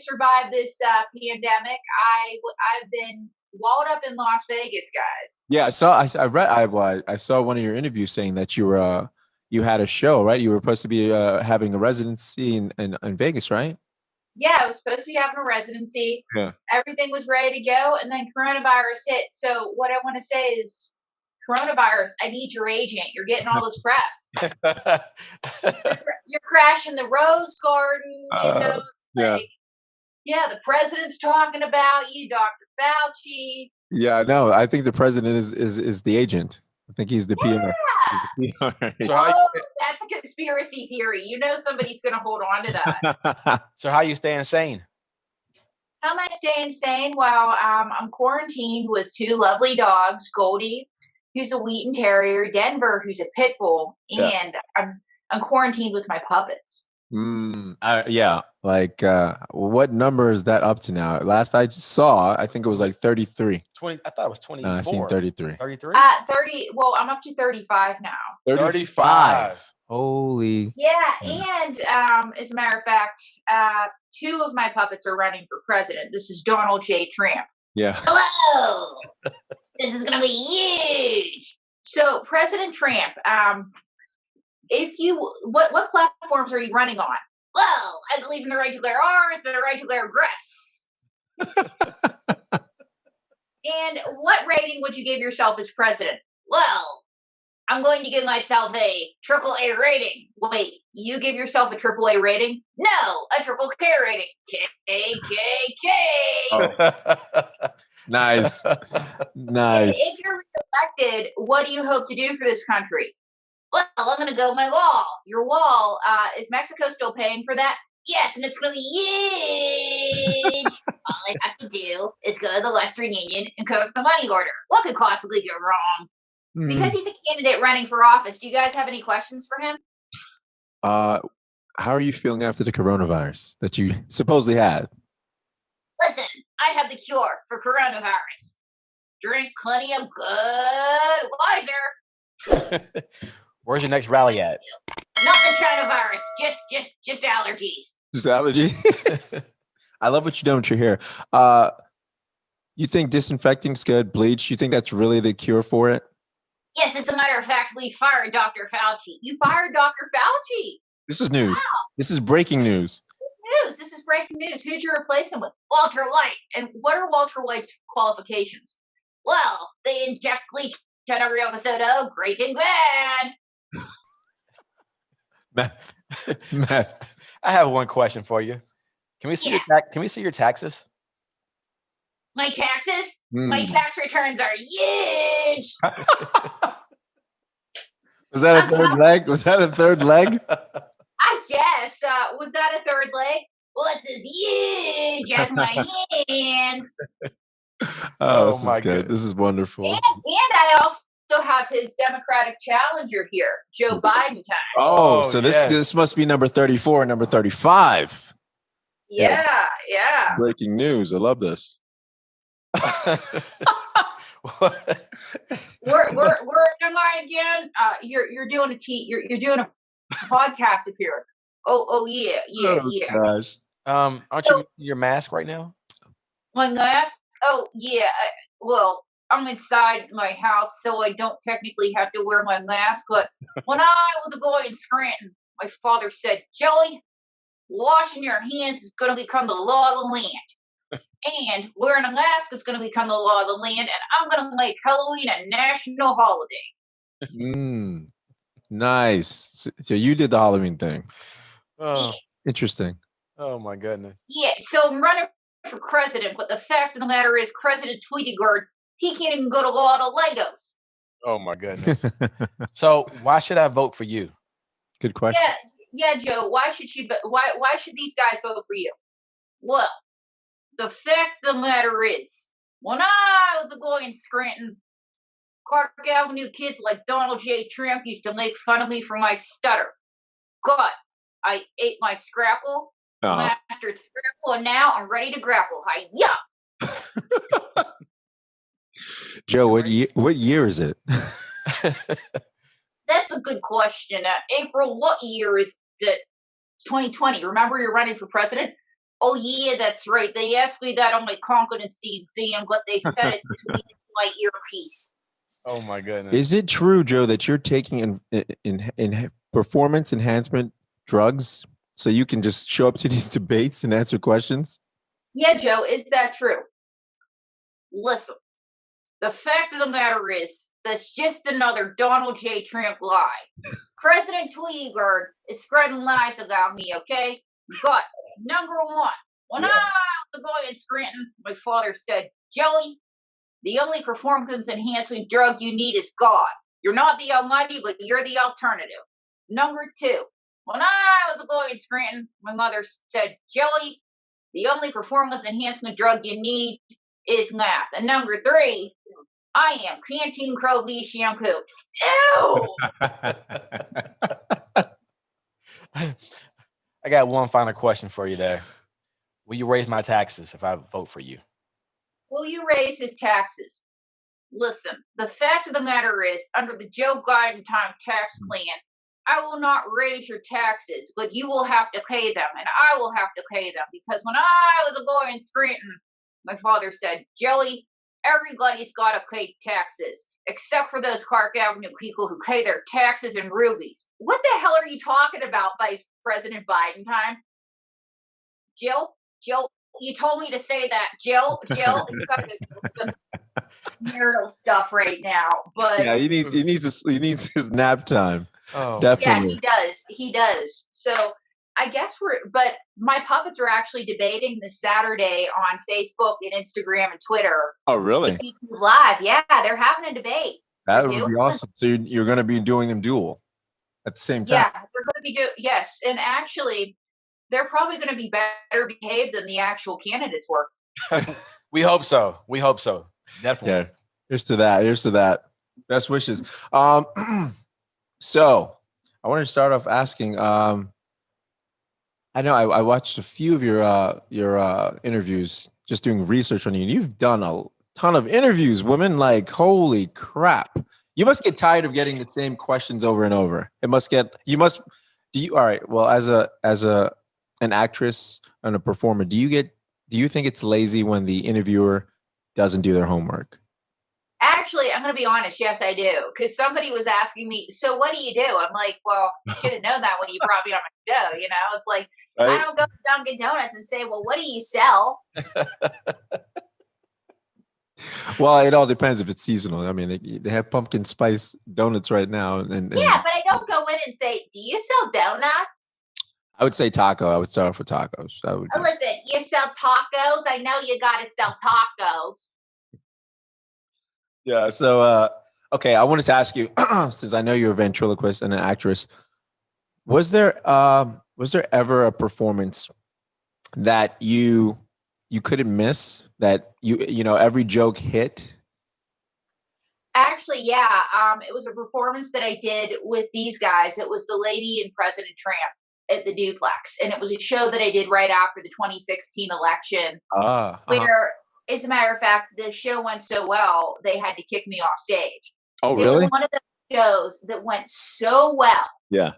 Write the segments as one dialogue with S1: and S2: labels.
S1: survive this pandemic. I've been walled up in Las Vegas, guys.
S2: Yeah, I saw one of your interviews saying that you had a show, right? You were supposed to be having a residency in Vegas, right?
S1: Yeah, I was supposed to be having a residency.
S2: Yeah.
S1: Everything was ready to go, and then coronavirus hit. So what I want to say is, coronavirus, I need your agent. You're getting all this press. You're crashing the Rose Garden. It's
S2: Yeah.
S1: like, yeah, the president's talking about you, Dr. Fauci.
S2: Yeah, no, I think the president is the agent. I think he's the PR.
S1: Yeah.
S2: He's the PR.
S1: Oh, that's a conspiracy theory. You know somebody's going to hold on to that.
S3: So how you staying sane?
S1: How am I staying sane? Well, I'm quarantined with two lovely dogs, Goldie, who's a Wheaten Terrier, Denver, who's a pit bull, and I'm quarantined with my puppets.
S2: Yeah. Like, what number is that up to now? Last I saw, I think it was like 33.
S3: 20. I thought it was 24.
S2: I seen 33.
S3: 33?
S1: 30. Well, I'm up to 35 now.
S3: 35.
S2: Holy.
S1: Yeah, and as a matter of fact, two of my puppets are running for president. This is Donald J. Trump.
S2: Yeah.
S1: Hello. This is going to be huge. So, President Trump, what platforms are you running on? Well, I believe in the right to bear arms and the right to bear breasts. And what rating would you give yourself as president? Well, I'm going to give myself a triple A rating. Wait, you give yourself a triple A rating? No, a triple K rating. KKK.
S2: Oh. Nice. Nice.
S1: If you're reelected, what do you hope to do for this country? Well, I'm going to go my wall. Your wall, is Mexico still paying for that? Yes, and it's going to be huge. All I have to do is go to the Western Union and cook the money order. What could possibly go wrong? Because he's a candidate running for office, do you guys have any questions for him?
S2: How are you feeling after the coronavirus that you supposedly had?
S1: Listen, I have the cure for coronavirus. Drink plenty of good Wiser.
S3: Where's your next rally at?
S1: Not the China virus, just allergies.
S2: Just allergy? I love what you done with your hair. You think disinfecting's good? Bleach? You think that's really the cure for it?
S1: Yes, as a matter of fact, we fired Dr. Fauci. You fired Dr. Fauci.
S2: This is news.
S1: Wow.
S2: This is breaking news.
S1: This is breaking news. Who'd you replace him with? Walter White. And what are Walter White's qualifications? Well, they inject bleach on every episode of Breaking Bad.
S3: Matt, I have one question for you. Can we see Can we see your taxes?
S1: My taxes? My tax returns are huge.
S2: Was that a third leg? Was that a third leg?
S1: I guess. Was that a third leg? Well, it's as huge as my hands.
S2: Oh, this is good. This is wonderful.
S1: And I also have his Democratic challenger here, Joe Biden time.
S2: Oh, so this must be number 34 and number 35.
S1: Yeah.
S2: Breaking news. I love this.
S1: Where am I again? You're doing you're doing a podcast up here. Oh yeah.
S2: Gosh.
S3: Aren't you your mask right now?
S1: My mask? Oh yeah. Well, I'm inside my house, so I don't technically have to wear my mask. But when I was a boy in Scranton, my father said, "Joey, washing your hands is going to become the law of the land. And wearing a mask is going to become the law of the land, and I'm going to make Halloween a national holiday."
S2: Nice. So you did the Halloween thing.
S3: Oh,
S2: interesting.
S3: Oh my goodness.
S1: Yeah. So I'm running for president, but the fact of the matter is, President Tweetyguard, he can't even go to law to Legos.
S3: Oh my goodness. So why should I vote for you?
S2: Good question.
S1: Yeah, Joe. Why should these guys vote for you? Well, the fact of the matter is, when I was a boy in Scranton, Clark Avenue kids like Donald J. Trump used to make fun of me for my stutter. God, I ate my scrapple, mastered scrapple, and now I'm ready to grapple. Hi-ya!
S2: Joe, what year is it?
S1: That's a good question. April, what year is it? It's 2020. Remember, you're running for president? Oh yeah, that's right. They asked me that on my competency exam, but they fed it to me in my earpiece.
S3: Oh my goodness.
S2: Is it true, Joe, that you're taking in performance enhancement drugs so you can just show up to these debates and answer questions?
S1: Yeah, Joe, is that true? Listen, the fact of the matter is, that's just another Donald J. Trump lie. President Tweety Bird is spreading lies about me, okay? But, number one, when
S3: Yeah.
S1: I was going in Scranton, my father said, Joey, the only performance enhancement drug you need is God. You're not the almighty, but you're the alternative. Number two, when I was going in Scranton, my mother said, Joey, the only performance enhancement drug you need is math. And number three, I am Canteen Crow Lee shampoo. Ew!
S3: I got one final question for you there. Will you raise my taxes if I vote for you?
S1: Will you raise his taxes? Listen, the fact of the matter is, under the Joe Biden time tax plan, I will not raise your taxes, but you will have to pay them, and I will have to pay them, because when I was a boy in Scranton, my father said, Joey, everybody's got to pay taxes, except for those Clark Avenue people who pay their taxes in rubies. What the hell are you talking about, Vice President Biden time? Jill, you told me to say that. Jill, he's got to go through some marital stuff right now, but
S2: Yeah, he needs his nap time.
S3: Oh,
S1: yeah,
S2: Definitely.
S1: he does. So I guess but my puppets are actually debating this Saturday on Facebook and Instagram and Twitter.
S2: Oh, really?
S1: YouTube Live. Yeah, they're having a debate.
S2: That
S1: They're
S2: would be
S1: doing-
S2: awesome. So you're going to be doing them dual at the same time.
S1: Yeah, they're going to be yes, and actually, they're probably going to be better behaved than the actual candidates were.
S3: we hope so. We hope so. Definitely.
S2: Yeah. Here's to that. Here's to that. Best wishes. So I want to start off asking. I know I watched a few of your interviews, just doing research on you. And you've done a ton of interviews, women. Like, holy crap! You must get tired of getting the same questions over and over. It must get. You must. Do you? All right. Well, as an actress and a performer, do you think it's lazy when the interviewer doesn't do their homework?
S1: Actually, I'm going to be honest. Yes, I do. Because somebody was asking me, so what do you do? I'm like, well, you should have known that when you brought me on my show. You know, it's like, I
S2: Right?
S1: don't go to Dunkin' Donuts and say, well, what do you sell?
S2: Well, it all depends if it's seasonal. I mean, they have pumpkin spice donuts right now, and
S1: Yeah, but I don't go in and say, do you sell donuts?
S2: I would say taco. I would start off with tacos. That would be.
S1: Listen, you sell tacos? I know you got to sell tacos.
S2: Yeah. So, okay, I wanted to ask you, since I know you're a ventriloquist and an actress, was there ever a performance that you couldn't miss, that you know every joke hit?
S1: Actually, yeah. It was a performance that I did with these guys. It was the Lady and President Trump at the Duplex, and it was a show that I did right after the 2016 election. Where, as a matter of fact, the show went so well they had to kick me off stage.
S2: Oh,
S1: It
S2: really?
S1: was one of those shows that went so well.
S2: Yeah.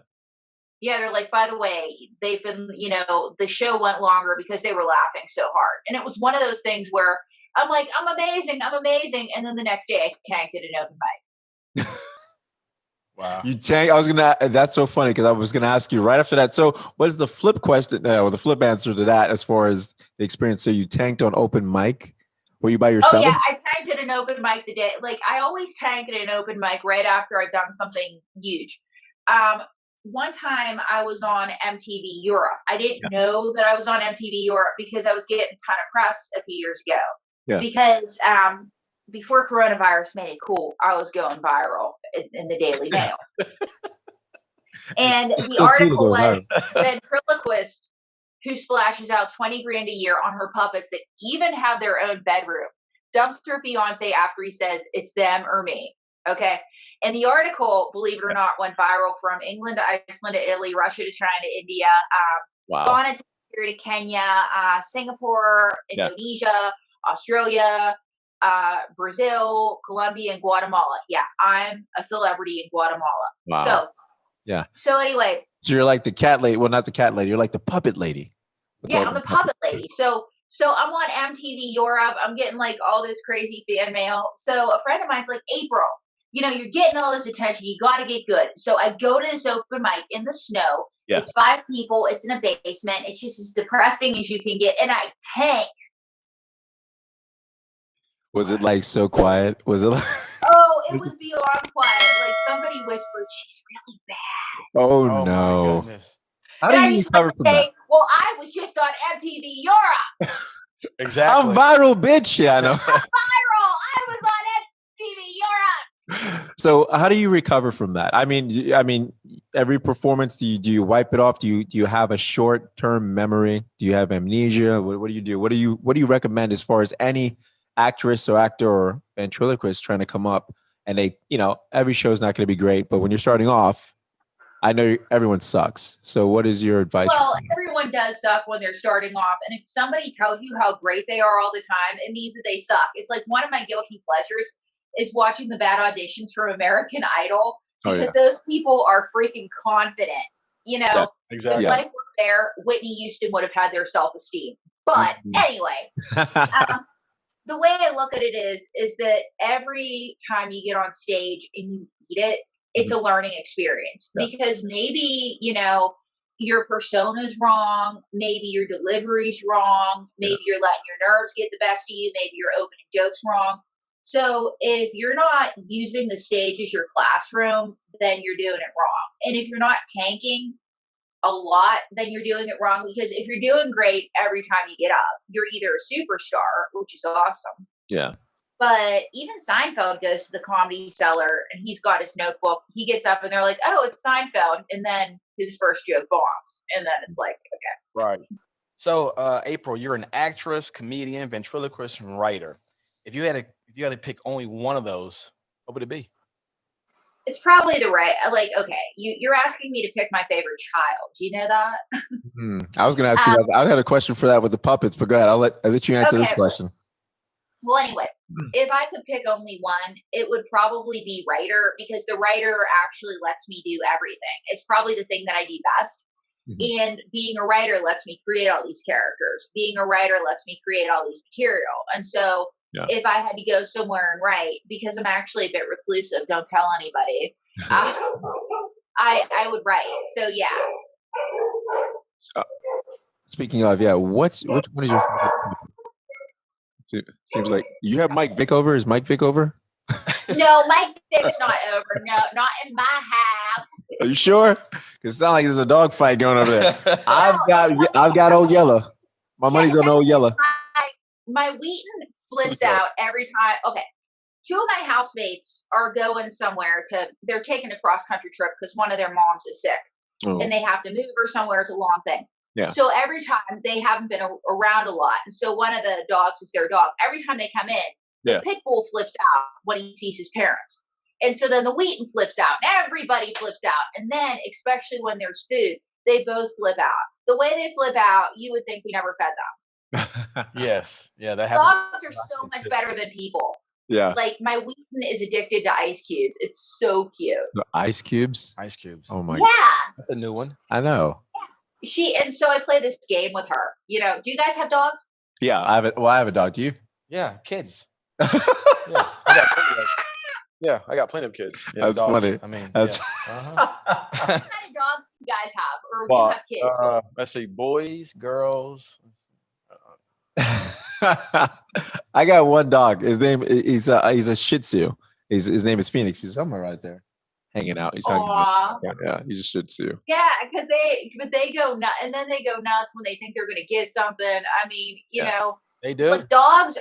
S1: Yeah, they're like, by the way, they've been, the show went longer because they were laughing so hard. And it was one of those things where I'm like, I'm amazing. And then the next day I tanked it in open mic.
S3: Wow.
S2: You tank. That's so funny because I was gonna ask you right after that. So, what is the flip question? Or the flip answer to that, as far as the experience? So, you tanked on open mic. Were you by yourself?
S1: Oh yeah, I tanked it in open mic the day. Like I always tank it in open mic right after I've done something huge. One time I was on MTV Europe. I didn't know that I was on MTV Europe because I was getting a ton of press a few years ago.
S2: Yeah.
S1: Because before coronavirus made it cool, I was going viral in the Daily Mail. And the article was ventriloquist who splashes out 20 grand a year on her puppets that even have their own bedroom, dumps her fiance after he says it's them or me. Okay. And the article, believe it or not, went viral from England to Iceland to Italy, Russia to China, India, Ghana to Kenya, Singapore, Indonesia, Australia, Brazil, Colombia, and Guatemala. Yeah, I'm a celebrity in Guatemala.
S2: Wow.
S1: So anyway.
S2: So you're like the cat lady. Well, not the cat lady. You're like the puppet lady.
S1: Yeah, I'm the puppet lady. So I'm on MTV Europe. I'm getting like all this crazy fan mail. So a friend of mine's like, April, you're getting all this attention. You got to get good. So I go to this open mic in the snow.
S2: Yeah.
S1: It's 5 people. It's in a basement. It's just as depressing as you can get. And I tank.
S2: Was it like so quiet? Was it like
S1: Oh, it was beyond quiet. Like somebody whispered, she's really bad.
S2: Oh no.
S3: My goodness.
S2: How do you recover from that?
S1: Well, I was just on MTV Europe.
S3: Exactly.
S2: I'm viral, bitch. Yeah, I know.
S1: I'm viral. I was on MTV Europe.
S2: So how do you recover from that? I mean, every performance, do you wipe it off? Do you have a short-term memory? Do you have amnesia? What do you do? What do you recommend as far as any actress or actor or ventriloquist trying to come up? And they, every show is not going to be great, but when you're starting off, I know everyone sucks. So what is your advice?
S1: Well, everyone does suck when they're starting off. And if somebody tells you how great they are all the time, it means that they suck. It's like one of my guilty pleasures is watching the bad auditions from American Idol, because those people are freaking confident.
S2: Yeah,
S3: exactly.
S1: If life were fair, Whitney Houston would have had their self-esteem. But anyway, the way I look at it is that every time you get on stage and you eat it, it's a learning experience, because maybe, your persona's wrong. Maybe your delivery's wrong. Maybe you're letting your nerves get the best of you. Maybe you're opening jokes wrong. So if you're not using the stage as your classroom, then you're doing it wrong. And if you're not tanking a lot, then you're doing it wrong, because if you're doing great every time you get up, you're either a superstar, which is awesome.
S2: Yeah.
S1: But even Seinfeld goes to the Comedy Cellar and he's got his notebook. He gets up and they're like, oh, it's Seinfeld. And then his first joke bombs. And then it's like, okay.
S3: Right. So, April, you're an actress, comedian, ventriloquist, and writer. If you had to pick only one of those, what would it be?
S1: It's probably okay, you're asking me to pick my favorite child. Do you know that?
S2: I was going to ask you about that. I had a question for that with the puppets, but go ahead. I'll let you answer this question.
S1: Well, anyway, if I could pick only one, it would probably be writer, because the writer actually lets me do everything. It's probably the thing that I do best. And being a writer lets me create all these characters. Being a writer lets me create all these material. And so if I had to go somewhere and write, because I'm actually a bit reclusive, don't tell anybody, I would write. So, yeah.
S2: Speaking of, which one is your favorite? Seems like you have Mike Vick over. Is Mike Vick over?
S1: No, Mike Vick's not over. No, not in my house.
S2: Are you sure? Because it sounds like there's a dog fight going over there. I've got Old Yeller. My money's on Old Yeller.
S1: My Wheaton flips out every time. Okay, 2 of my housemates are going somewhere they're taking a cross country trip because one of their moms is sick, and they have to move her somewhere. It's a long thing. Yeah. So every time they haven't been around a lot, and so one of the dogs is their dog. Every time they come in, the pit bull flips out when he sees his parents. And so then the Wheaton flips out, and everybody flips out. And then, especially when there's food, they both flip out. The way they flip out, you would think we never fed them.
S3: Yes. Yeah, that happens.
S1: Dogs are so much better than people.
S2: Yeah.
S1: Like, my Wheaton is addicted to ice cubes. It's so cute.
S2: The ice cubes?
S3: Ice cubes.
S2: Oh, my
S1: God.
S3: That's a new one.
S2: I know.
S1: And so I play this game with her. Do you guys have dogs?
S2: Yeah, I have a dog. Do you?
S3: Yeah, kids. I got plenty of kids. Yeah,
S2: that's
S3: dogs.
S2: funny.
S3: I mean,
S2: that's
S1: what kind of dogs do you guys have, or do you have kids?
S3: Let's see, boys, girls.
S2: I got one dog. His name he's a Shih Tzu. His name is Phoenix. He's somewhere right there, hanging out. He's he's a Shih Tzu.
S1: Yeah, because they go nuts, and then they go nuts when they think they're going to get something. I mean, you know,
S3: they do.
S1: It's like dogs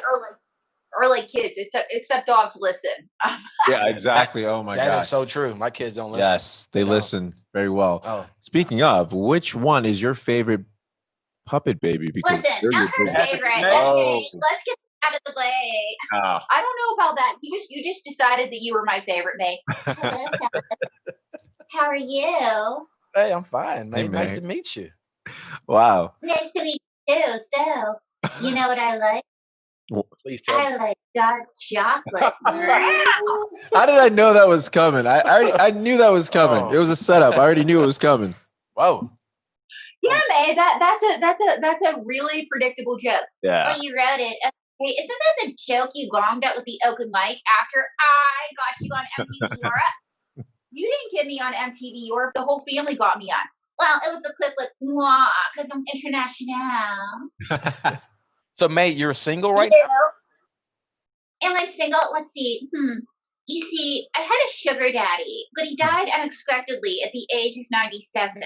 S1: are like kids, except dogs listen.
S2: Yeah, exactly. Oh my god,
S3: that is so true. My kids don't listen.
S2: Yes, they listen very well.
S3: Oh.
S2: Speaking of, which one is your favorite puppet baby? Because
S1: listen, not her favorite. Okay, let's get out of the way. I don't know about that. You just decided that you were my favorite, May. Hello, how are you?
S3: Hey, I'm fine.
S2: Hey,
S3: nice to meet you.
S2: Wow.
S1: Nice to meet you. So, you know what I like?
S3: Please tell me.
S1: I like dark chocolate.
S2: How did I know that was coming? I knew that was coming. It was a setup. I already knew it was coming.
S3: Whoa.
S1: Yeah, May, that's a really predictable joke.
S2: Yeah.
S1: Oh, you wrote it. Okay, isn't that the joke you gonged at with the oaken mic after I got you on MTV Europe? You didn't get me on MTV Europe. The whole family got me on. Well, it was a clip with moi because I'm international.
S3: So, May, you're single right
S1: now? Am I single? Let's see. You see, I had a sugar daddy, but he died unexpectedly at the age of 97.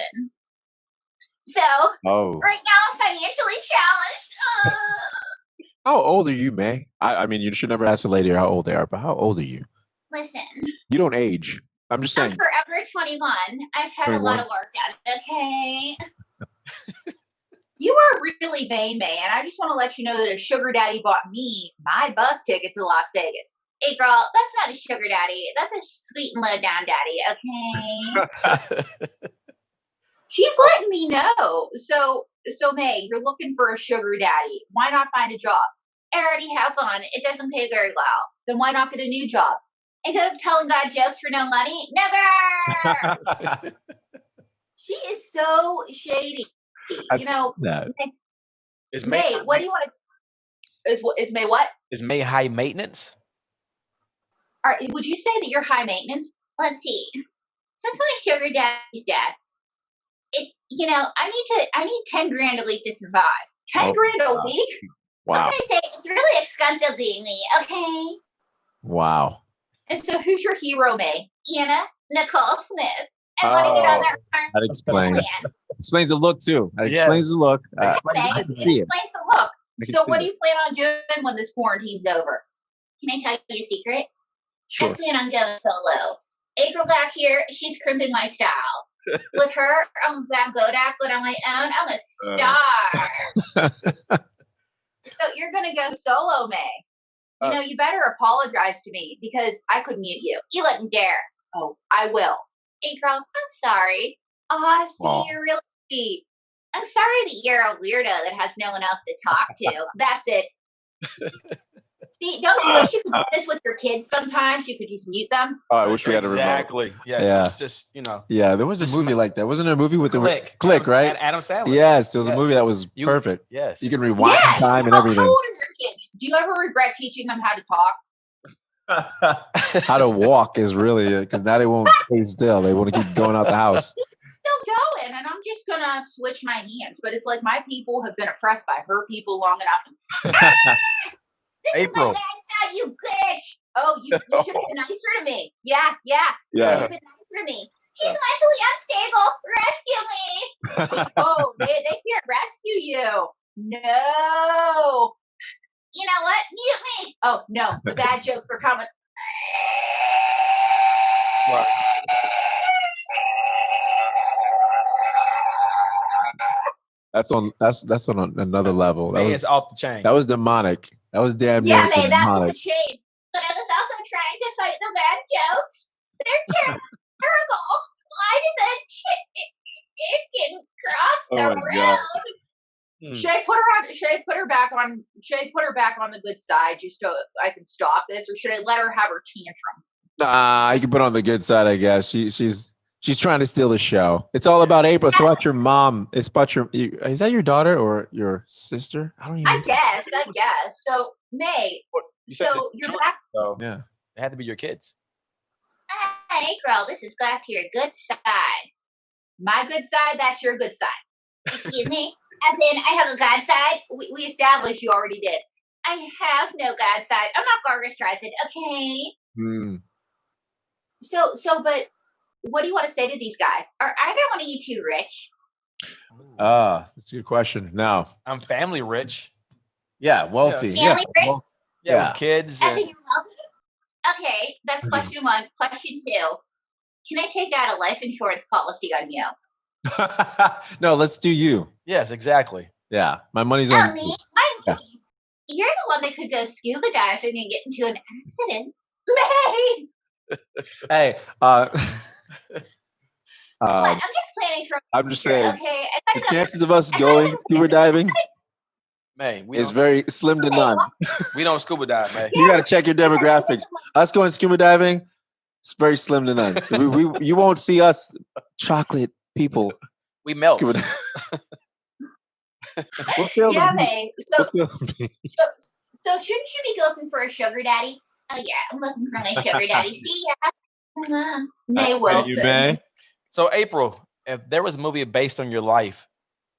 S1: So, right now I'm financially challenged.
S2: How old are you, May? I mean, you should never ask a lady how old they are, but how old are you?
S1: Listen.
S2: You don't age. I'm just saying.
S1: I'm forever 21. I've had 21? A lot of work done, okay? You are really vain, May, and I just want to let you know that a sugar daddy bought me my bus ticket to Las Vegas. Hey, girl, that's not a sugar daddy. That's a sweet and low down daddy, okay? She's letting me know. So May, you're looking for a sugar daddy. Why not find a job? I already have one. It doesn't pay very well. Then why not get a new job? And go telling God jokes for no money? Never! She is so shady. You know,
S3: is
S1: May, what do you want to... Is May what?
S3: Is May high maintenance?
S1: Would you say that you're high maintenance? Let's see. Since my sugar daddy's dead, I need 10 grand a week to survive. 10 grand a week?
S2: Wow.
S1: What can I say? It's really expensive being me, okay?
S2: Wow.
S1: And so who's your hero, May? Anna Nicole Smith. I want to get on that farm.
S2: That explains. Explains the look too. That explains the look.
S1: It explains the look. So what do you plan on doing when this quarantine's over? Can I tell you a secret?
S2: Sure.
S1: I plan on going solo. April back here, she's crimping my style. With her, I'm Van Bodak, but on my own, I'm a star. So you're going to go solo, May. You better apologize to me because I could mute you. You wouldn't dare. Oh, I will. Hey, girl, I'm sorry. Oh, see, you're really sweet. I'm sorry that you're a weirdo that has no one else to talk to. That's it. See, don't you wish you could do this with your kids sometimes? You could just mute them.
S2: Oh, I wish we had a remote.
S3: Exactly. Yes. Yeah. Just,
S2: Yeah, there was a movie like that. Wasn't there a movie with
S3: Click,
S2: right?
S3: Adam Sandler.
S2: Yes, there was a movie that was perfect.
S3: Yes.
S2: You can rewind time and everything.
S1: How old are your kids? Do you ever regret teaching them how to talk?
S2: How to walk is really, because now they won't stay still. They want to keep going out the house.
S1: Still going, and I'm just going to switch my hands. But it's like my people have been oppressed by her people long enough. This
S3: April.
S1: is my bad side, you bitch. Oh, you should have been nicer to me. Yeah. You should have been nicer to me. He's mentally unstable. Rescue me. Oh, they can't rescue you. No. You know what? Mute me. Oh, no. The bad jokes were coming.
S2: What? That's on another level. That
S3: was off the chain.
S2: That was demonic. That was damn
S1: near
S2: demonic.
S1: That was a chain. But I was also trying to fight the bad jokes. They're terrible. Why did the chicken cross the road? Should I put her back on the good side just so I can stop this, or should I let her have her tantrum?
S2: Nah, you can put on the good side, I guess. She's trying to steal the show. It's all about April. So about your mom. It's about is that your daughter or your sister? I don't even.
S1: I guess. So May. So you're back.
S3: So yeah, it had to be your kids.
S1: Hey, girl, this is back to your good side. My good side. That's your good side. Excuse me. As in, I have a God side. We established you already did. I have no God side. I'm not Barbra Streisand. Okay. So, but. What do you want to say to these guys? Are either one of you two rich?
S2: That's a good question. No.
S3: I'm family rich.
S2: Yeah, wealthy.
S1: Family rich?
S3: Yeah, with kids.
S1: As in you're wealthy? Okay, that's question one. Question two. Can I take out a life insurance policy on you?
S2: No, let's do you.
S3: Yes, exactly.
S2: Yeah, my money's on
S1: me. Yeah. You're the one that could go scuba diving and get into an accident.
S2: Hey,
S1: I'm just planning for.
S2: I'm just saying.
S1: Okay.
S2: The chances of us going scuba diving
S3: May,
S2: is very slim to none.
S3: We don't scuba dive, man.
S2: You got to check your demographics. Us going scuba diving, it's very slim to none. You won't see us chocolate people
S3: We melt.
S2: What failed
S1: Yeah,
S2: to be?
S1: babe.
S2: What failed to be?
S1: So shouldn't you be looking for a sugar daddy? Oh yeah, I'm looking for my sugar daddy. See ya. Nay Wilson.
S2: You may.
S3: So April, if there was a movie based on your life,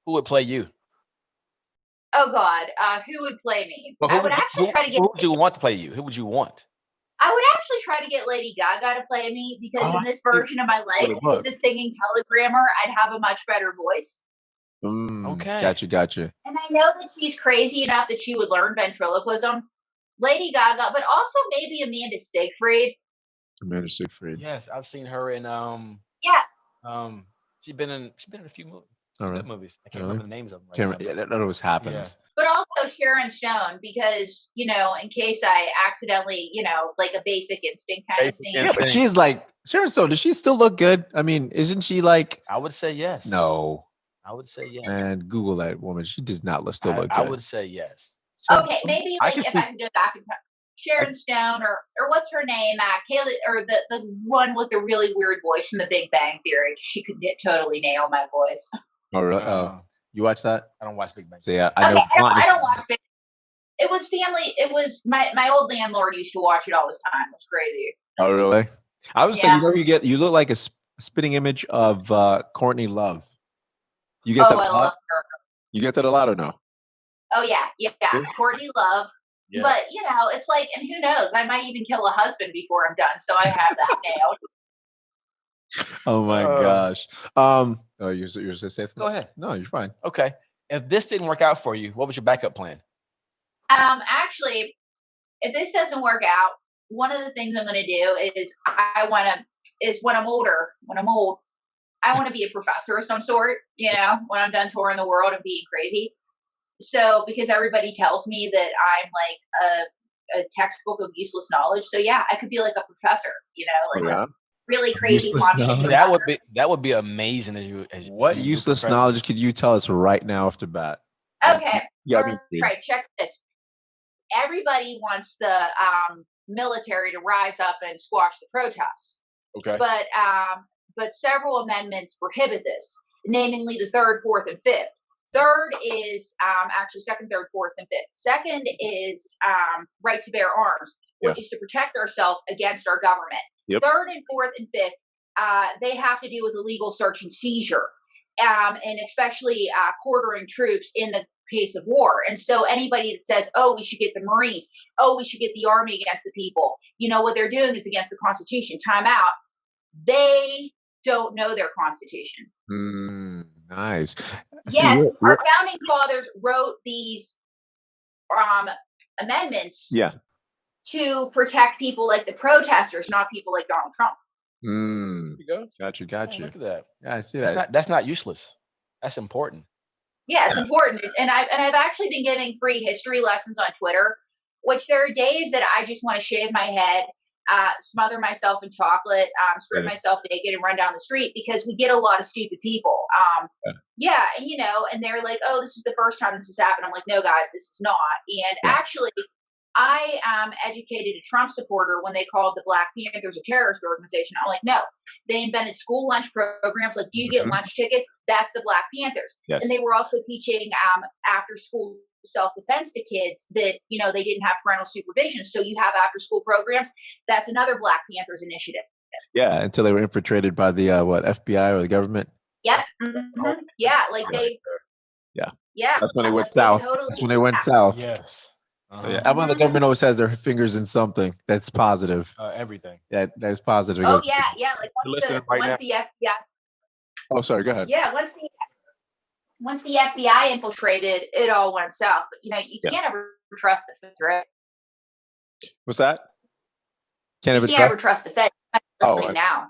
S3: who would play you?
S1: Oh God, who would play me?
S3: Well,
S1: I would actually try to get.
S3: Who would you want to play you? Who would you want?
S1: I would actually try to get Lady Gaga to play me because in this version of my life, as a singing telegrammer, I'd have a much better voice.
S3: Okay.
S2: Gotcha.
S1: And I know that she's crazy enough that she would learn ventriloquism. Lady Gaga, but also maybe Amanda Seyfried.
S2: Amanda Seyfried.
S3: Yes, I've seen her in she's been in a few movies. Good movies. I can't remember the names of them right now.
S2: That always happens.
S1: Yeah. But also Sharon Stone, because, in case I accidentally, like a Basic Instinct kind of scene.
S2: Yeah, but she's like, Sharon Stone, does she still look good? I mean, isn't she like...
S3: I would say yes.
S2: No.
S3: I would say yes.
S2: And Google that woman. She does not still look good.
S3: I would say yes.
S1: Okay, maybe if I could go back and Sharon Stone or what's her name, Kaylee, or the one with the really weird voice from The Big Bang Theory. She could totally nail my voice.
S2: Oh, really? You watch that?
S3: I don't watch Big Bang.
S2: So yeah, I know.
S1: I don't watch Big. It was family. It was my old landlord used to watch it all the time. It was crazy.
S2: Oh, really? I would say you look like a spitting image of Courtney Love. You get that a lot?
S1: Love her.
S2: You get that a lot or no?
S1: Oh yeah, Courtney Love. Yeah. But it's like, and who knows? I might even kill a husband before I'm done. So I have that nailed.
S2: Oh my gosh. Oh, you're so safe.
S3: Go ahead.
S2: No, you're fine.
S3: Okay. If this didn't work out for you, what was your backup plan?
S1: Actually, if this doesn't work out, one of the things I'm going to do is when I'm old, I want to be a professor of some sort, when I'm done touring the world and being crazy. So, because everybody tells me that I'm like a textbook of useless knowledge. So yeah, I could be like a professor, a really crazy communist.
S3: That would be amazing.
S2: What useless knowledge could you tell us right now off the bat?
S1: Okay. Right. Check this. Everybody wants the military to rise up and squash the protests.
S2: Okay.
S1: But several amendments prohibit this, namely the 3rd, 4th, and 5th. Third is actually 2nd, 3rd, 4th, and 5th. Second is right to bear arms, which is to protect ourselves against our government. Yep. 3rd and 4th and 5th, they have to do with illegal search and seizure, and especially quartering troops in the case of war. And so anybody that says, oh, we should get the Marines, oh, we should get the Army against the people, what they're doing is against the Constitution. Time out. They don't know their Constitution.
S2: Nice.
S1: Yes, our founding fathers wrote these amendments to protect people like the protesters, not people like Donald Trump.
S3: There you go.
S2: Gotcha.
S3: Oh, look at that.
S2: Yeah, I see that.
S3: That's not useless. That's important.
S1: Yeah, it's important. And I've actually been giving free history lessons on Twitter, which there are days that I just want to shave my head, smother myself in chocolate, strip myself naked and run down the street, because we get a lot of stupid people. And they're like, oh, this is the first time this has happened. I'm like, no, guys, this is not. And actually, I educated a Trump supporter when they called the Black Panthers a terrorist organization. I'm like, no, they invented school lunch programs. Like, do you get lunch tickets? That's the Black Panthers. Yes. And they were also teaching after school self-defense to kids that, they didn't have parental supervision. So you have after school programs. That's another Black Panthers initiative.
S2: Yeah. Until they were infiltrated by the FBI or the government.
S1: Yep. Mm-hmm. Yeah. Like they.
S2: Yeah.
S1: Yeah.
S2: That's when they went south. That's when they went south.
S3: Yes.
S2: So, yeah, when the government always has their fingers in something that's positive.
S3: Everything.
S2: That's positive.
S1: Oh yeah. Like once the FBI.
S2: Oh, sorry. Go ahead.
S1: Yeah. Once the FBI infiltrated, it all went south. But you can't ever trust the feds, right?
S2: What's that?
S1: You can't ever trust the feds. Listening now.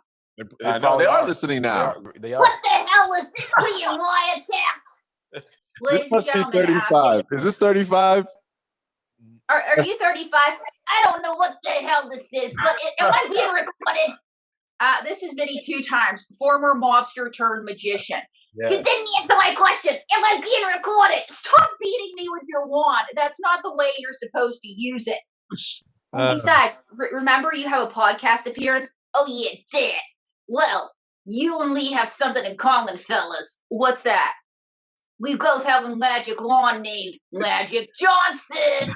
S2: No, they are listening now.
S3: They are.
S1: What the hell is this being wiretapped?
S2: This must be 35. Is this 35?
S1: Are you 35? I don't know what the hell this is, but am I being recorded? This has been 2 times. Former mobster turned magician. Yeah. You didn't answer my question. Am I being recorded? Stop beating me with your wand. That's not the way you're supposed to use it. Besides, remember you have a podcast appearance? Oh, yeah, that. Well, You and Lee have something in common, fellas. What's that? We both have a magic wand named Magic Johnson.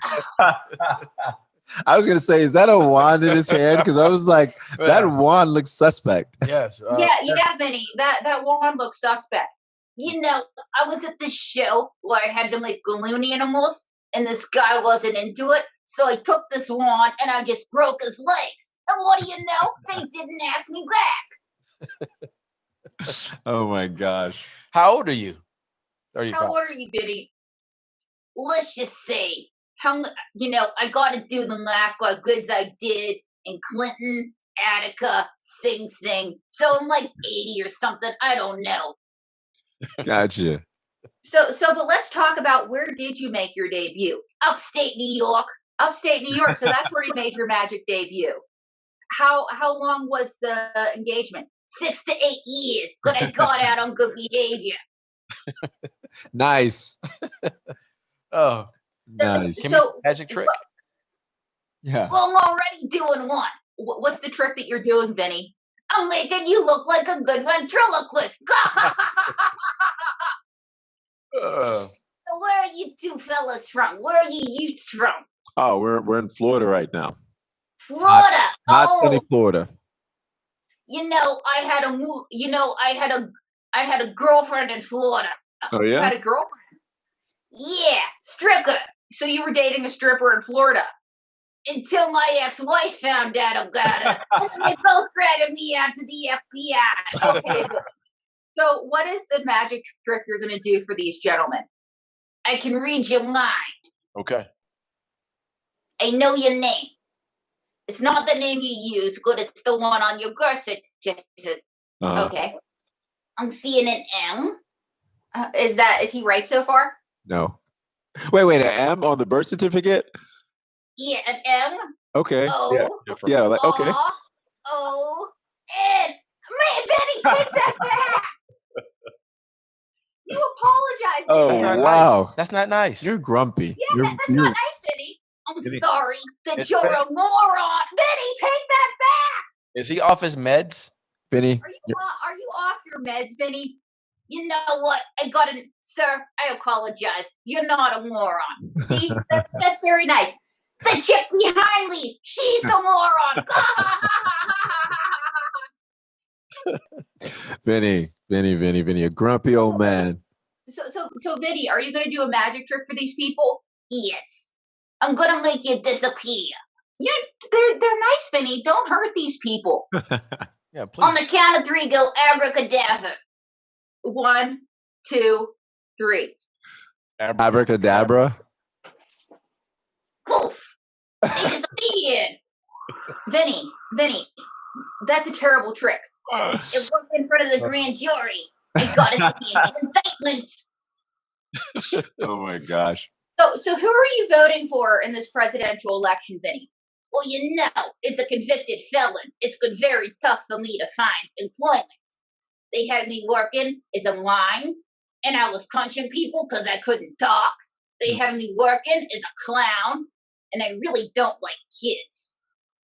S2: I was gonna say, is that a wand in his hand? Because I was like, that wand looks suspect.
S3: Yes.
S1: Yeah, Vinny. That wand looks suspect. You know, I was at this show where I had to make balloon animals, and this guy wasn't into it. So I took this wand and I just broke his legs. And what do you know? They didn't ask me back.
S2: Oh my gosh.
S3: How old are you? 35.
S1: How old are you, Vinny? Let's just say, I got to do the math what goods I did in Clinton, Attica, Sing Sing. So I'm like 80 or something. I don't know.
S2: Gotcha.
S1: But let's talk about, where did you make your debut? Upstate New York. So that's where you made your magic debut. How long was the engagement? 6 to 8 years, but I got out on good behavior.
S2: Nice.
S3: Oh,
S2: nice.
S1: So
S3: magic trick.
S2: Yeah.
S1: Well, I'm already doing one. What's the trick that you're doing, Vinny? I'm making you look like a good ventriloquist. So where are you two fellas from? Where are you Utes from?
S2: Oh, we're in Florida right now.
S1: Florida.
S2: Not sunny Florida.
S1: I had a girlfriend in Florida.
S2: Oh
S1: You
S2: yeah.
S1: had a girlfriend? Yeah, stripper. So you were dating a stripper in Florida until my ex-wife found out about it, and then they both ratted me out to the FBI. Okay. So what is the magic trick you're going to do for these gentlemen? I can read your mind.
S3: Okay.
S1: I know your name. It's not the name you use, but it's the one on your birth certificate. Okay. I'm seeing an M. Is he right so far?
S2: No. Wait, an M on the birth certificate?
S1: Yeah, an M.
S2: Okay.
S1: O.
S2: Yeah, like, okay.
S1: O. N. Man, Benny, take that back. You apologize.
S2: Oh,
S3: That's not
S2: wow.
S3: Nice. That's not nice.
S2: You're grumpy.
S1: Yeah, that's not nice, Benny. I'm sorry that you're a moron. Benny, take that back.
S3: Is he off his meds?
S2: Benny.
S1: Are you off your meds, Benny? You know what? Sir, I apologize. You're not a moron. See, that's very nice. The chick behind me, she's the moron.
S2: Vinny, a grumpy old man.
S1: So, Vinny, are you going to do a magic trick for these people? Yes. I'm going to make you disappear. They're nice, Vinny. Don't hurt these people.
S3: Yeah, please.
S1: On the count of 3, go abracadabra. 1, 2, 3.
S2: Abracadabra.
S1: Goof. They disappeared. Vinny, that's a terrible trick. It worked in front of the grand jury. I got to see an indictment.
S2: Oh my gosh.
S1: So who are you voting for in this presidential election, Vinny? Well, as a convicted felon, it's been very tough for me to find employment. They had me working as a mime, and I was punching people because I couldn't talk. They had me working as a clown, and I really don't like kids.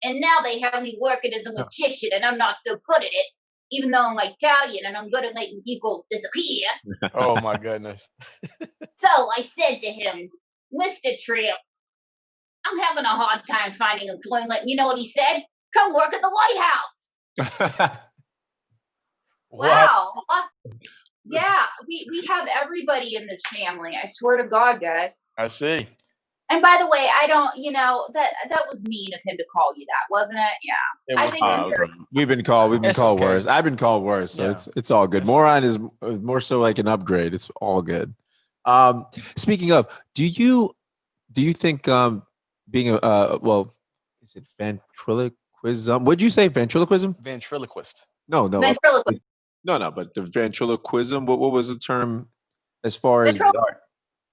S1: And now they have me working as a magician, and I'm not so good at it, even though I'm Italian and I'm good at making people disappear.
S3: Oh my goodness.
S1: So I said to him, Mr. Tripp, I'm having a hard time finding employment. You know what he said? Come work at the White House. Wow. Yeah, we have everybody in this family. I swear to God, guys.
S3: I see.
S1: And by the way, I don't, that was mean of him to call you that, wasn't it? Yeah. I think
S2: we've been called
S3: okay.
S2: worse. I've been called worse, so it's all good. Moron is more so like an upgrade. It's all good. Speaking of, do you think being is it ventriloquism? Would you say ventriloquism?
S3: Ventriloquist.
S2: No.
S1: Ventriloquist.
S2: No, but the ventriloquism, what was the term as far as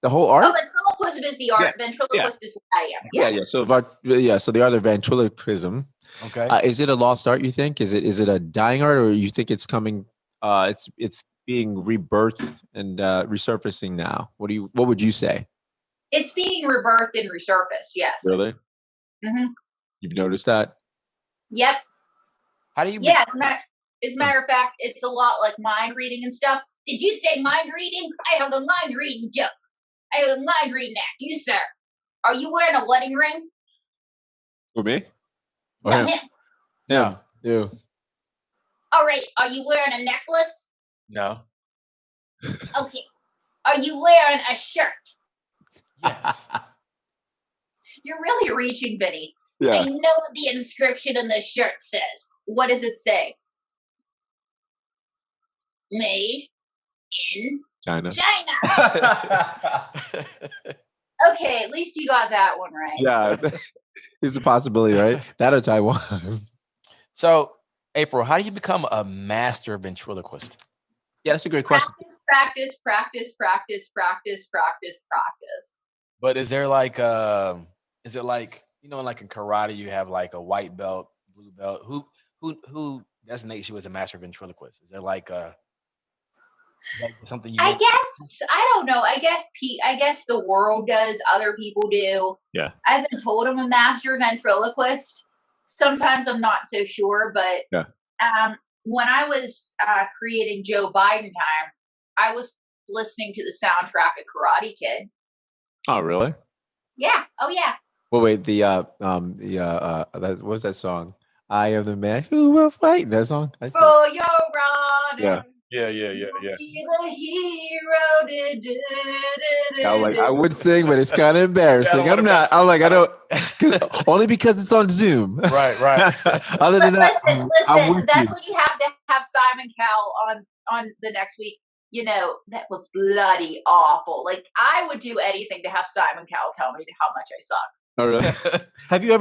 S2: the whole
S1: Oh,
S2: art?
S1: ventriloquism is the art. Yeah. Ventriloquist is what I am.
S2: Yeah. So the art of ventriloquism.
S3: Okay.
S2: Is it a lost art, you think? Is it a dying art, or you think it's coming it's being rebirthed and resurfacing now? What would you say?
S1: It's being rebirthed and resurfaced, yes.
S2: Really?
S1: Mm-hmm.
S2: You've noticed that?
S1: Yep.
S3: How do you
S1: As a matter of fact, it's a lot like mind reading and stuff. Did you say mind reading? I have a mind reading joke. I have a mind reading act. You, sir, are you wearing a wedding ring?
S2: For me? Or
S1: No,
S2: him?
S1: him.
S2: Yeah. You.
S1: All right. Are you wearing a necklace?
S3: No.
S1: Okay. Are you wearing a shirt?
S3: Yes.
S1: You're really reaching, Vinny.
S2: Yeah.
S1: I know what the inscription in the shirt says. What does it say? Made in
S2: China.
S1: China. Okay, at least you got that one right.
S2: Yeah. It's a possibility, right? That or Taiwan.
S3: So, April, how do you become a master ventriloquist?
S2: Yeah, that's a great question.
S1: Practice.
S3: But is there like is it like, you know, like in karate you have like a white belt, blue belt? Who designates you as a master ventriloquist? Is there like something you
S1: I guess I don't know. I guess the world does. Other people do.
S2: Yeah.
S1: I've been told I'm a master ventriloquist. Sometimes I'm not so sure, but
S2: yeah.
S1: When I was creating Joe Biden time, I was listening to the soundtrack of Karate Kid.
S2: Oh, really?
S1: Yeah. Oh, yeah.
S2: Well, wait. What was that song? I am the man who will fight. That song.
S1: For your honor.
S2: Yeah.
S1: Be the hero.
S2: I would sing, but it's kind of embarrassing. I'm not. I'm like, I don't. Only because it's on Zoom.
S3: Right.
S2: Other than that,
S1: listen. That's what you have to have Simon Cowell on the next week. You know, that was bloody awful. Like, I would do anything to have Simon Cowell tell me how much I suck.
S2: Oh, really? Have you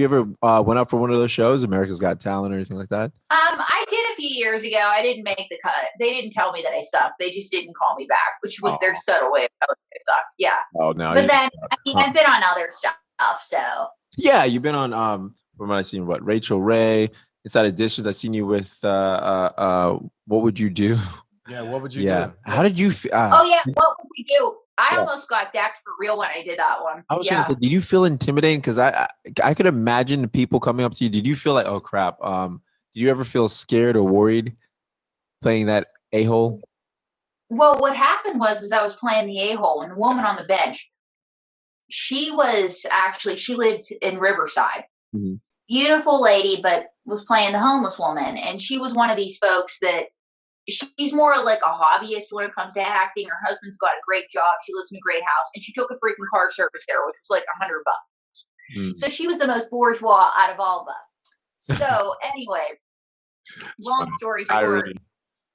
S2: ever went out for one of those shows, America's Got Talent or anything like that?
S1: I did a few years ago. I didn't make the cut. They didn't tell me that I sucked. They just didn't call me back, which was their subtle way of telling me I sucked. Yeah.
S2: Oh, no.
S1: But then, I've been on other stuff, so.
S2: Yeah, you've been on, what am I seeing? What, Rachel Ray, Inside Editions. I've seen you with, What Would You Do?
S3: Yeah, what would you do?
S2: How did you feel?
S1: Oh, yeah, What Would We Do? I almost got decked for real when I did that one.
S2: I was gonna say, did you feel intimidating? Because I could imagine the people coming up to you. Did you feel like, oh crap? Did you ever feel scared or worried playing that a-hole?
S1: Well, what happened was I was playing the a-hole, and the woman on the bench, she lived in Riverside.
S2: Mm-hmm.
S1: Beautiful lady, but was playing the homeless woman, and she was one of these folks that. She's more like a hobbyist when it comes to acting. Her husband's got a great job. She lives in a great house, and she took a freaking car service there, which was like $100.
S2: Mm.
S1: So she was the most bourgeois out of all of us. So anyway, long story short,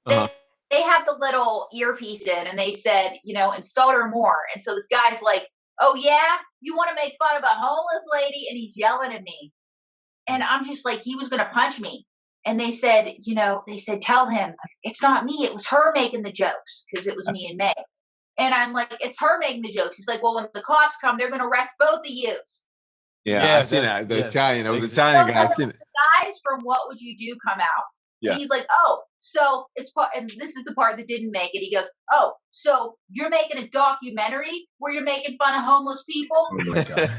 S1: they have the little earpiece in, and they said, insult her more. And so this guy's like, "Oh yeah, you want to make fun of a homeless lady?" And he's yelling at me, and I'm just like, he was gonna punch me. And they said, tell him it's not me. It was her making the jokes, because it was me and May. And I'm like, it's her making the jokes. He's like, well, when the cops come, they're going to arrest both of you.
S2: Yeah, I've seen that. The Italian. It was Italian guy.
S1: The guys from What Would You Do come out.
S2: Yeah.
S1: And he's like, oh, so it's part, and this is the part that didn't make it. He goes, oh, so you're making a documentary where you're making fun of homeless people?
S2: Oh my God.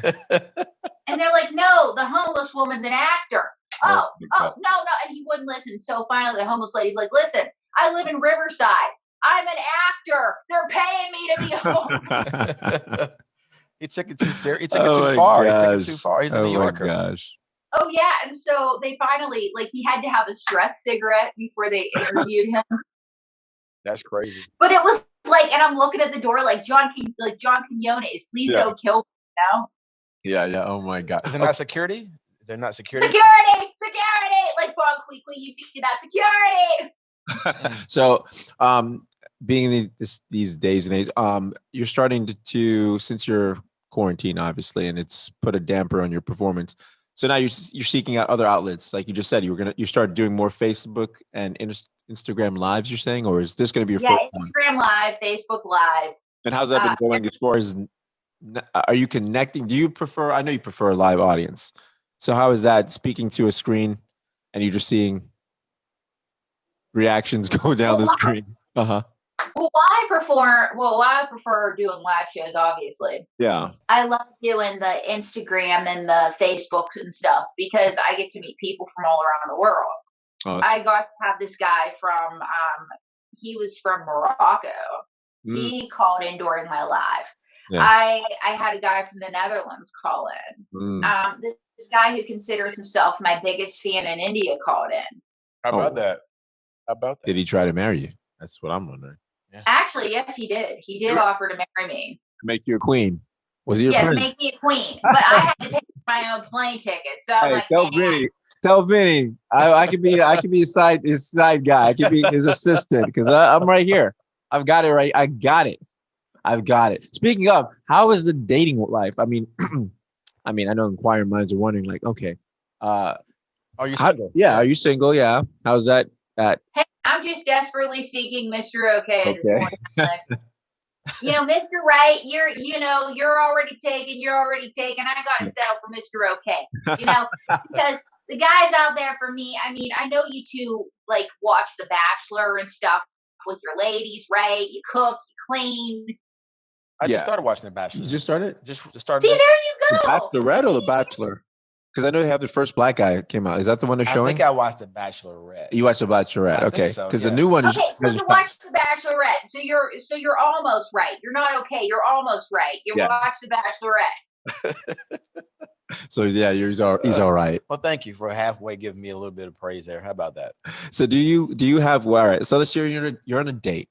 S1: And they're like, no, the homeless woman's an actor. Oh, no. And he wouldn't listen. So finally, the homeless lady's like, listen, I live in Riverside. I'm an actor. They're paying me to be homeless.
S3: He took it too serious. He took it too far. He took it too far. He's a New Yorker.
S2: Oh, my gosh.
S1: Oh, yeah. And so they finally, he had to have a stress cigarette before they interviewed him.
S3: That's crazy.
S1: But it was and I'm looking at the door John Quinones, please don't kill me now.
S2: Yeah. Oh, my God.
S3: Is it not security? They're not security.
S1: Security! Like Bon Quickly, you see that security.
S2: So, being in these days and age, you're starting to since you're quarantined, obviously, and it's put a damper on your performance. So now you're seeking out other outlets, like you just said. You started doing more Facebook and Instagram lives. You're saying, or is this going to be your first
S1: Instagram Live, Facebook Live?
S2: And how's that been going as far as? Are you connecting? Do you prefer? I know you prefer a live audience. So how is that speaking to a screen and you're just seeing reactions go down the screen?
S1: Well, I prefer doing live shows, obviously.
S2: Yeah.
S1: I love doing the Instagram and the Facebooks and stuff because I get to meet people from all around the world.
S2: Oh,
S1: I got to have this guy from he was from Morocco.
S2: mm,
S1: He called in during my live.
S2: yeah.
S1: I had a guy from the Netherlands call in.
S2: Mm.
S1: This guy who considers himself my biggest fan in India called in.
S3: How about
S2: Oh.
S3: that? How about that?
S2: Did he try to marry you? That's what I'm wondering.
S1: Actually, yes, he did. He did offer to marry me.
S2: Make you a queen. Was he your
S1: Yes,
S2: friend?
S1: make me a queen. But I had to pay for my own plane ticket. So I'm
S2: Hey,
S1: like,
S2: tell Vinny. Tell Vinny. I could be his side guy. I could be his assistant because I'm right here. I've got it right. I got it. I've got it. Speaking of, how is the dating life? I mean, I know inquiring minds are wondering, like, okay,
S3: Are you single?
S2: yeah, are you single? Yeah. How's that at?
S1: hey, I'm just desperately seeking Mr. Okay at this point in my life. Mr. Right, you're already taken. You're already taken. I got to settle for Mr. Okay. Because the guys out there for me, I know you two like watch The Bachelor and stuff with your ladies, right? You cook, you clean.
S3: I just started watching The Bachelor.
S2: You just started?
S3: Just started.
S1: See, there you
S2: The
S1: go.
S2: Bachelorette or The Bachelor? Because I know they have the first black guy came out. Is that the one they're
S3: I
S2: showing?
S3: think I watched The Bachelorette.
S2: You watched The Bachelorette,
S3: I
S2: okay?
S3: think so,
S2: Because
S3: yeah.
S2: the new one is
S1: Okay, so you watched The Bachelorette. So you're almost right. You're not okay. You're almost right. You watched The Bachelorette.
S2: So yeah, he's all right.
S3: Well, thank you for halfway giving me a little bit of praise there. How about that?
S2: So do you have all right? So let's say you're on a date.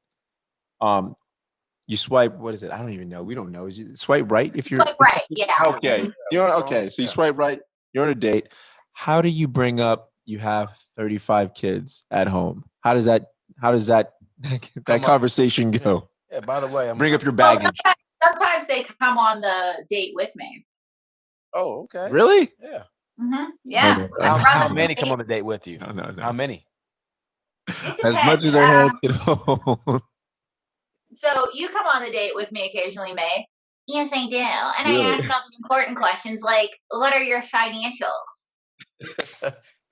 S2: You swipe. What is it? I don't even know. We don't know. Is you swipe right if you're
S1: Swipe right? Yeah.
S2: okay? You're okay. So you swipe right. You're on a date. How do you bring up? You have 35 kids at home. How does that conversation go?
S3: Yeah. By the way,
S2: Bring up your baggage.
S1: Sometimes they come on the date with me.
S3: Oh, okay.
S2: Really?
S3: Yeah.
S1: Mm-hmm. Yeah.
S3: How many come on a date with you?
S2: No.
S3: How many?
S2: As much as their hands can hold.
S1: So you come on the date with me occasionally, May. Yes, I do. And
S2: Really?
S1: I ask all the important questions like, what are your financials?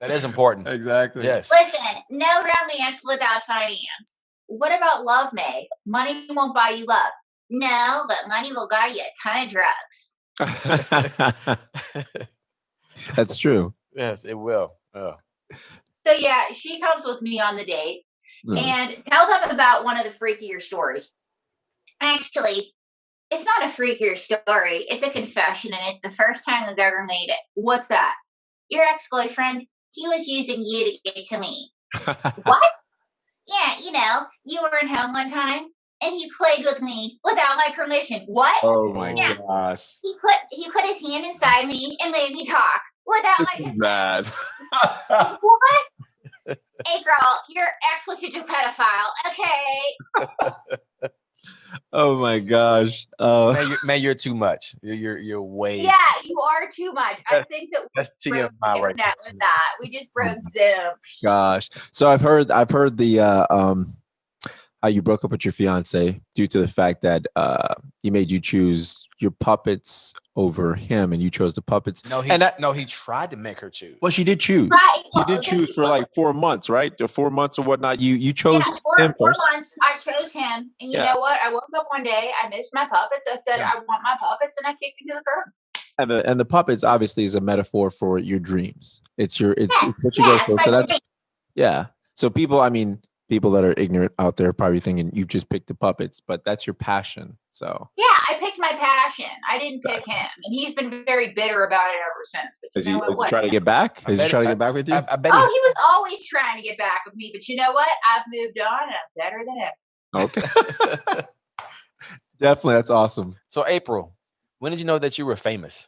S3: That is important.
S2: Exactly.
S3: Yes.
S1: Listen, no romance without finance. What about love, May? Money won't buy you love. No, but money will buy you a ton of drugs.
S2: That's true.
S3: Yes, it will. Oh.
S1: So yeah, she comes with me on the date and tell them about one of the freakier stories. Actually, it's not a freakier story. It's a confession, and it's the first time we've ever made it. What's that? Your ex-boyfriend, he was using you to get to me. What? Yeah, you weren't home one time, and he played with me without my permission. What?
S2: Oh my gosh.
S1: He put his hand inside me and made me talk without my consent.
S2: Bad.
S1: What? April, your ex was such a pedophile. Okay.
S2: Oh my gosh.
S3: Man, you're too much. You're way.
S1: Yeah, you are too much. I think that
S3: that's
S1: we broke the
S3: TMI right
S1: internet with that. We just broke Zoom.
S2: Gosh. So I've heard the how you broke up with your fiance due to the fact that he made you choose your puppets over him, and you chose the puppets.
S3: No, he tried to make her choose.
S2: Well, she did choose.
S1: Right.
S2: He did choose for like 4 months, right? The 4 months or whatnot. You chose him
S1: four
S2: first.
S1: months. I chose him, and you know what? I woke up one day. I missed my puppets. I said, I want my puppets, and I kicked into the curb.
S2: And the puppets obviously is a metaphor for your dreams. It's what you go for. So that's So people that are ignorant out there are probably thinking you just picked the puppets, but that's your passion. So
S1: yeah, I picked my passion. I didn't pick him, and he's been very bitter about it ever since. But
S2: is he trying to get back? Is he trying to get back with you?
S3: I bet
S1: he was always trying to get back with me. But you know what? I've moved on, and I'm better than ever.
S2: Okay. Definitely, that's awesome.
S3: So April, when did you know that you were famous?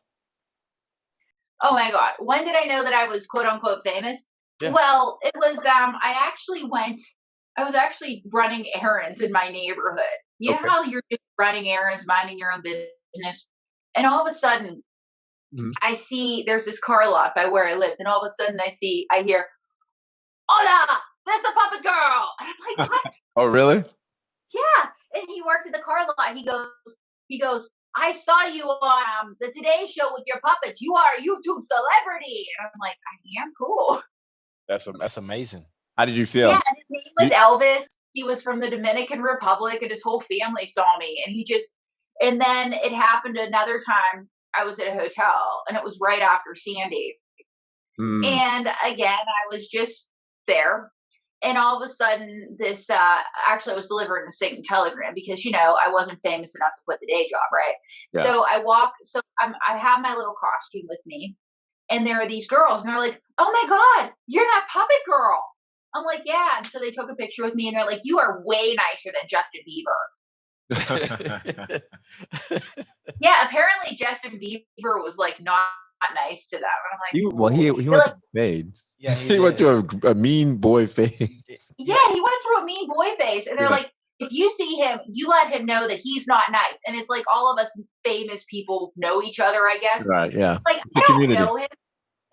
S1: Oh my God. When did I know that I was quote unquote famous? Yeah. Well, it was, I was actually running errands in my neighborhood. You know how you're just running errands, minding your own business. And all of a sudden I see there's this car lot by where I lived. And all of a sudden I hear, hola, that's the puppet girl. And I'm like, what?
S2: Oh, really?
S1: Yeah. And he worked at the car lot. He goes, I saw you on the Today Show with your puppets. You are a YouTube celebrity. And I'm like, I am cool.
S3: That's amazing.
S2: How did you feel?
S1: Yeah, his name was Elvis. He was from the Dominican Republic, and his whole family saw me. And then it happened another time. I was at a hotel, and it was right after Sandy. And again, I was just there. And all of a sudden, this actually I was delivering a Satan telegram because I wasn't famous enough to quit the day job, right?
S2: Yeah.
S1: So I have my little costume with me, and there are these girls, and they're like, "Oh my God, you're that puppet girl!" I'm like, "Yeah." And so they took a picture with me, and they're like, "You are way nicer than Justin Bieber." Yeah, apparently Justin Bieber was like not nice to them. And I'm like,
S2: he went to fades.
S3: Yeah,
S2: he went to a mean boy phase.
S1: Yeah, he went through a mean boy phase, and they're like, if you see him, you let him know that he's not nice. And it's like all of us famous people know each other, I guess.
S2: Right? Yeah.
S1: Like I don't know him.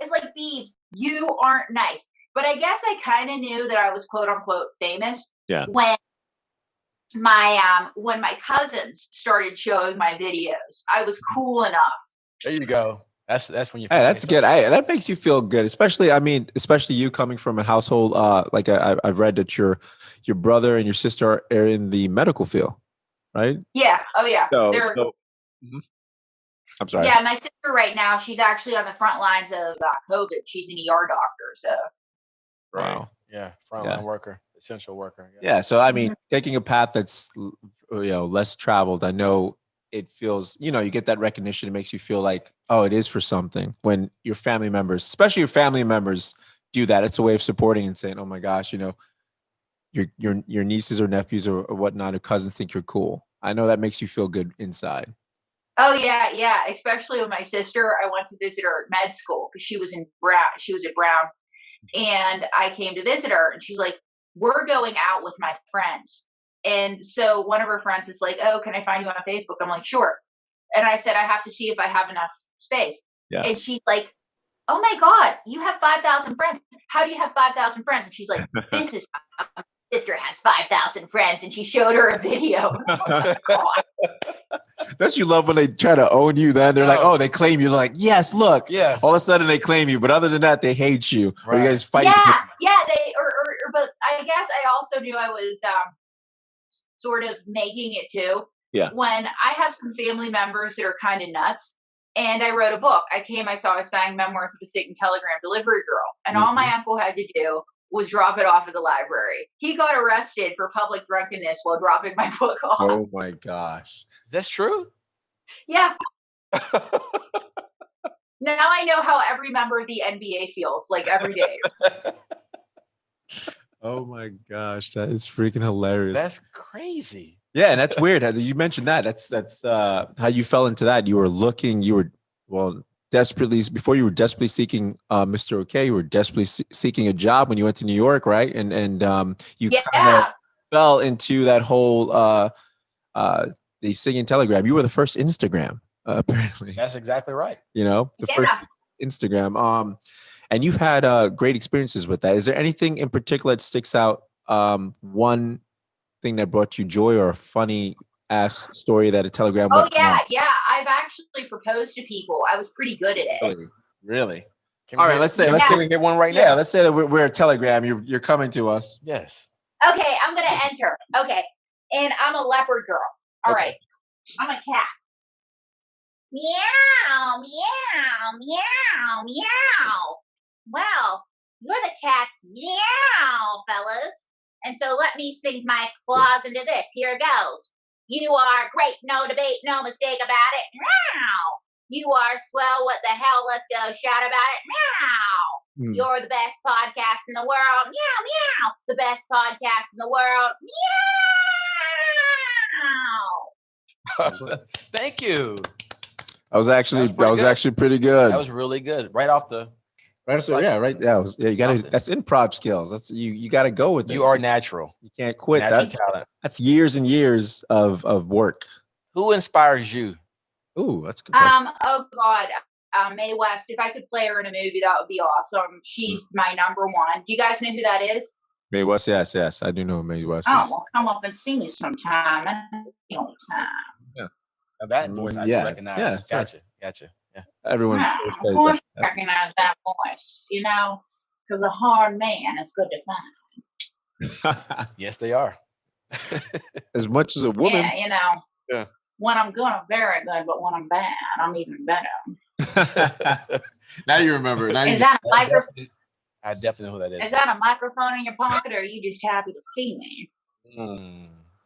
S1: It's like, Beebs, you aren't nice. But I guess I kind of knew that I was quote unquote famous.
S2: Yeah.
S1: When my cousins started showing my videos, I was cool enough.
S3: There you go. That's when you.
S2: Hey, that's good. That makes you feel good, especially you coming from a household. Like I've read that your brother and your sister are in the medical field, right?
S1: Yeah. Oh yeah.
S2: I'm sorry.
S1: Yeah, my sister right now, she's actually on the front lines of COVID. She's an ER doctor. So.
S2: Wow.
S3: Yeah, frontline worker, essential worker.
S2: Yeah. So I mean, taking a path that's less traveled, I know it feels, you get that recognition. It makes you feel like, oh, it is for something. When your family members, especially your family members, do that, it's a way of supporting and saying, oh my gosh, your nieces or nephews or whatnot or cousins think you're cool. I know that makes you feel good inside.
S1: Oh yeah. Especially with my sister, I went to visit her at med school because she was at Brown. And I came to visit her, and she's like, we're going out with my friends. And so one of her friends is like, oh, can I find you on Facebook? I'm like, sure. And I said, I have to see if I have enough space.
S2: Yeah.
S1: And she's like, oh my God, you have 5,000 friends. How do you have 5,000 friends? And she's like, this is how my sister has 5,000 friends. And she showed her a video. Oh, God.
S2: Don't you love when they try to own you? Then they're like, oh, they claim you. Like, yes, look,
S3: yeah.
S2: All of a sudden they claim you, but other than that, they hate you. Right. Or you guys fight.
S1: Yeah. But I guess I also knew I was sort of making it too.
S2: Yeah.
S1: When I have some family members that are kind of nuts, and I wrote a book. I sang Memoirs of a Satan Telegram Delivery Girl, and all my uncle had to do was drop it off at the library. He got arrested for public drunkenness while dropping my book off.
S2: Oh my gosh.
S3: That's true?
S1: Yeah. Now I know how every member of the NBA feels, like every day.
S2: Oh my gosh, that is freaking hilarious.
S3: That's crazy.
S2: Yeah, and that's weird. You mentioned that. That's how you fell into that. You were desperately seeking Mr. OK. You were desperately seeking a job when you went to New York, right? And you kind of fell into that whole the singing telegram. You were the first Instagram, apparently.
S3: That's exactly right.
S2: The first Instagram. And you've had great experiences with that. Is there anything in particular that sticks out? One thing that brought you joy, or a funny ass story that a telegram?
S1: Oh yeah. I've actually proposed to people. I was pretty good at it.
S3: Really?
S2: All right. Let's say we get one right now. Yeah. Let's say that we're a telegram. You're coming to us.
S3: Yes.
S1: Okay. I'm gonna enter. Okay. And I'm a leopard girl. All right. I'm a cat. Meow, meow, meow, meow. Well, you're the cat's meow, fellas. And so let me sink my claws into this. Here goes. You are great, no debate, no mistake about it. Meow. You are swell, what the hell, let's go shout about it. Meow. You're the best podcast in the world. Meow, meow. The best podcast in the world. Meow.
S3: Thank you.
S2: I was actually pretty good.
S3: That was really good. Right off the.
S2: Right. So yeah, right. Yeah, you gotta. That's improv skills. That's you got to go with it.
S3: You are natural.
S2: You can't quit.
S3: Natural talent.
S2: That's years and years of work.
S3: Who inspires you?
S2: Ooh, that's good.
S1: Oh God, Mae West. If I could play her in a movie, that would be awesome. She's my number one. Do you guys know who that is?
S2: Mae West. Yes, I do know Mae West.
S1: Oh, well, come up and see me sometime. The only time.
S2: Yeah.
S3: Now that voice I do recognize. Yeah, gotcha. Yeah.
S2: Everyone
S1: of course recognize that voice, because a hard man is good to find.
S3: Yes, they are.
S2: As much as a woman.
S1: Yeah,
S2: Yeah.
S1: When I'm good, I'm very good, but when I'm bad, I'm even better.
S2: Now you remember.
S1: Is that a microphone?
S3: I definitely know who that
S1: Is
S3: is.
S1: that a microphone in your pocket, or are you just happy to see me?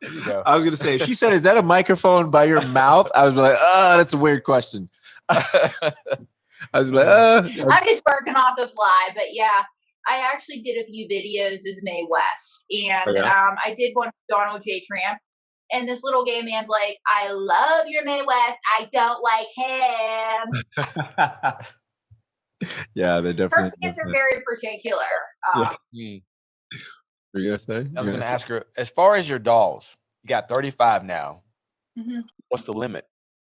S3: There you go.
S2: I was gonna say, if she said, "Is that a microphone by your mouth?" I was like, "Oh, that's a weird question." I was like,
S1: I'm just working off the fly, but yeah, I actually did a few videos as Mae West, and I did one with Donald J. Trump. And this little gay man's like, I love your Mae West. I don't like him.
S2: Yeah, they definitely.
S1: Her fans are very particular.
S2: You're gonna say?
S3: I was gonna ask her, as far as your dolls, you got 35 now.
S1: Mm-hmm.
S3: What's the limit?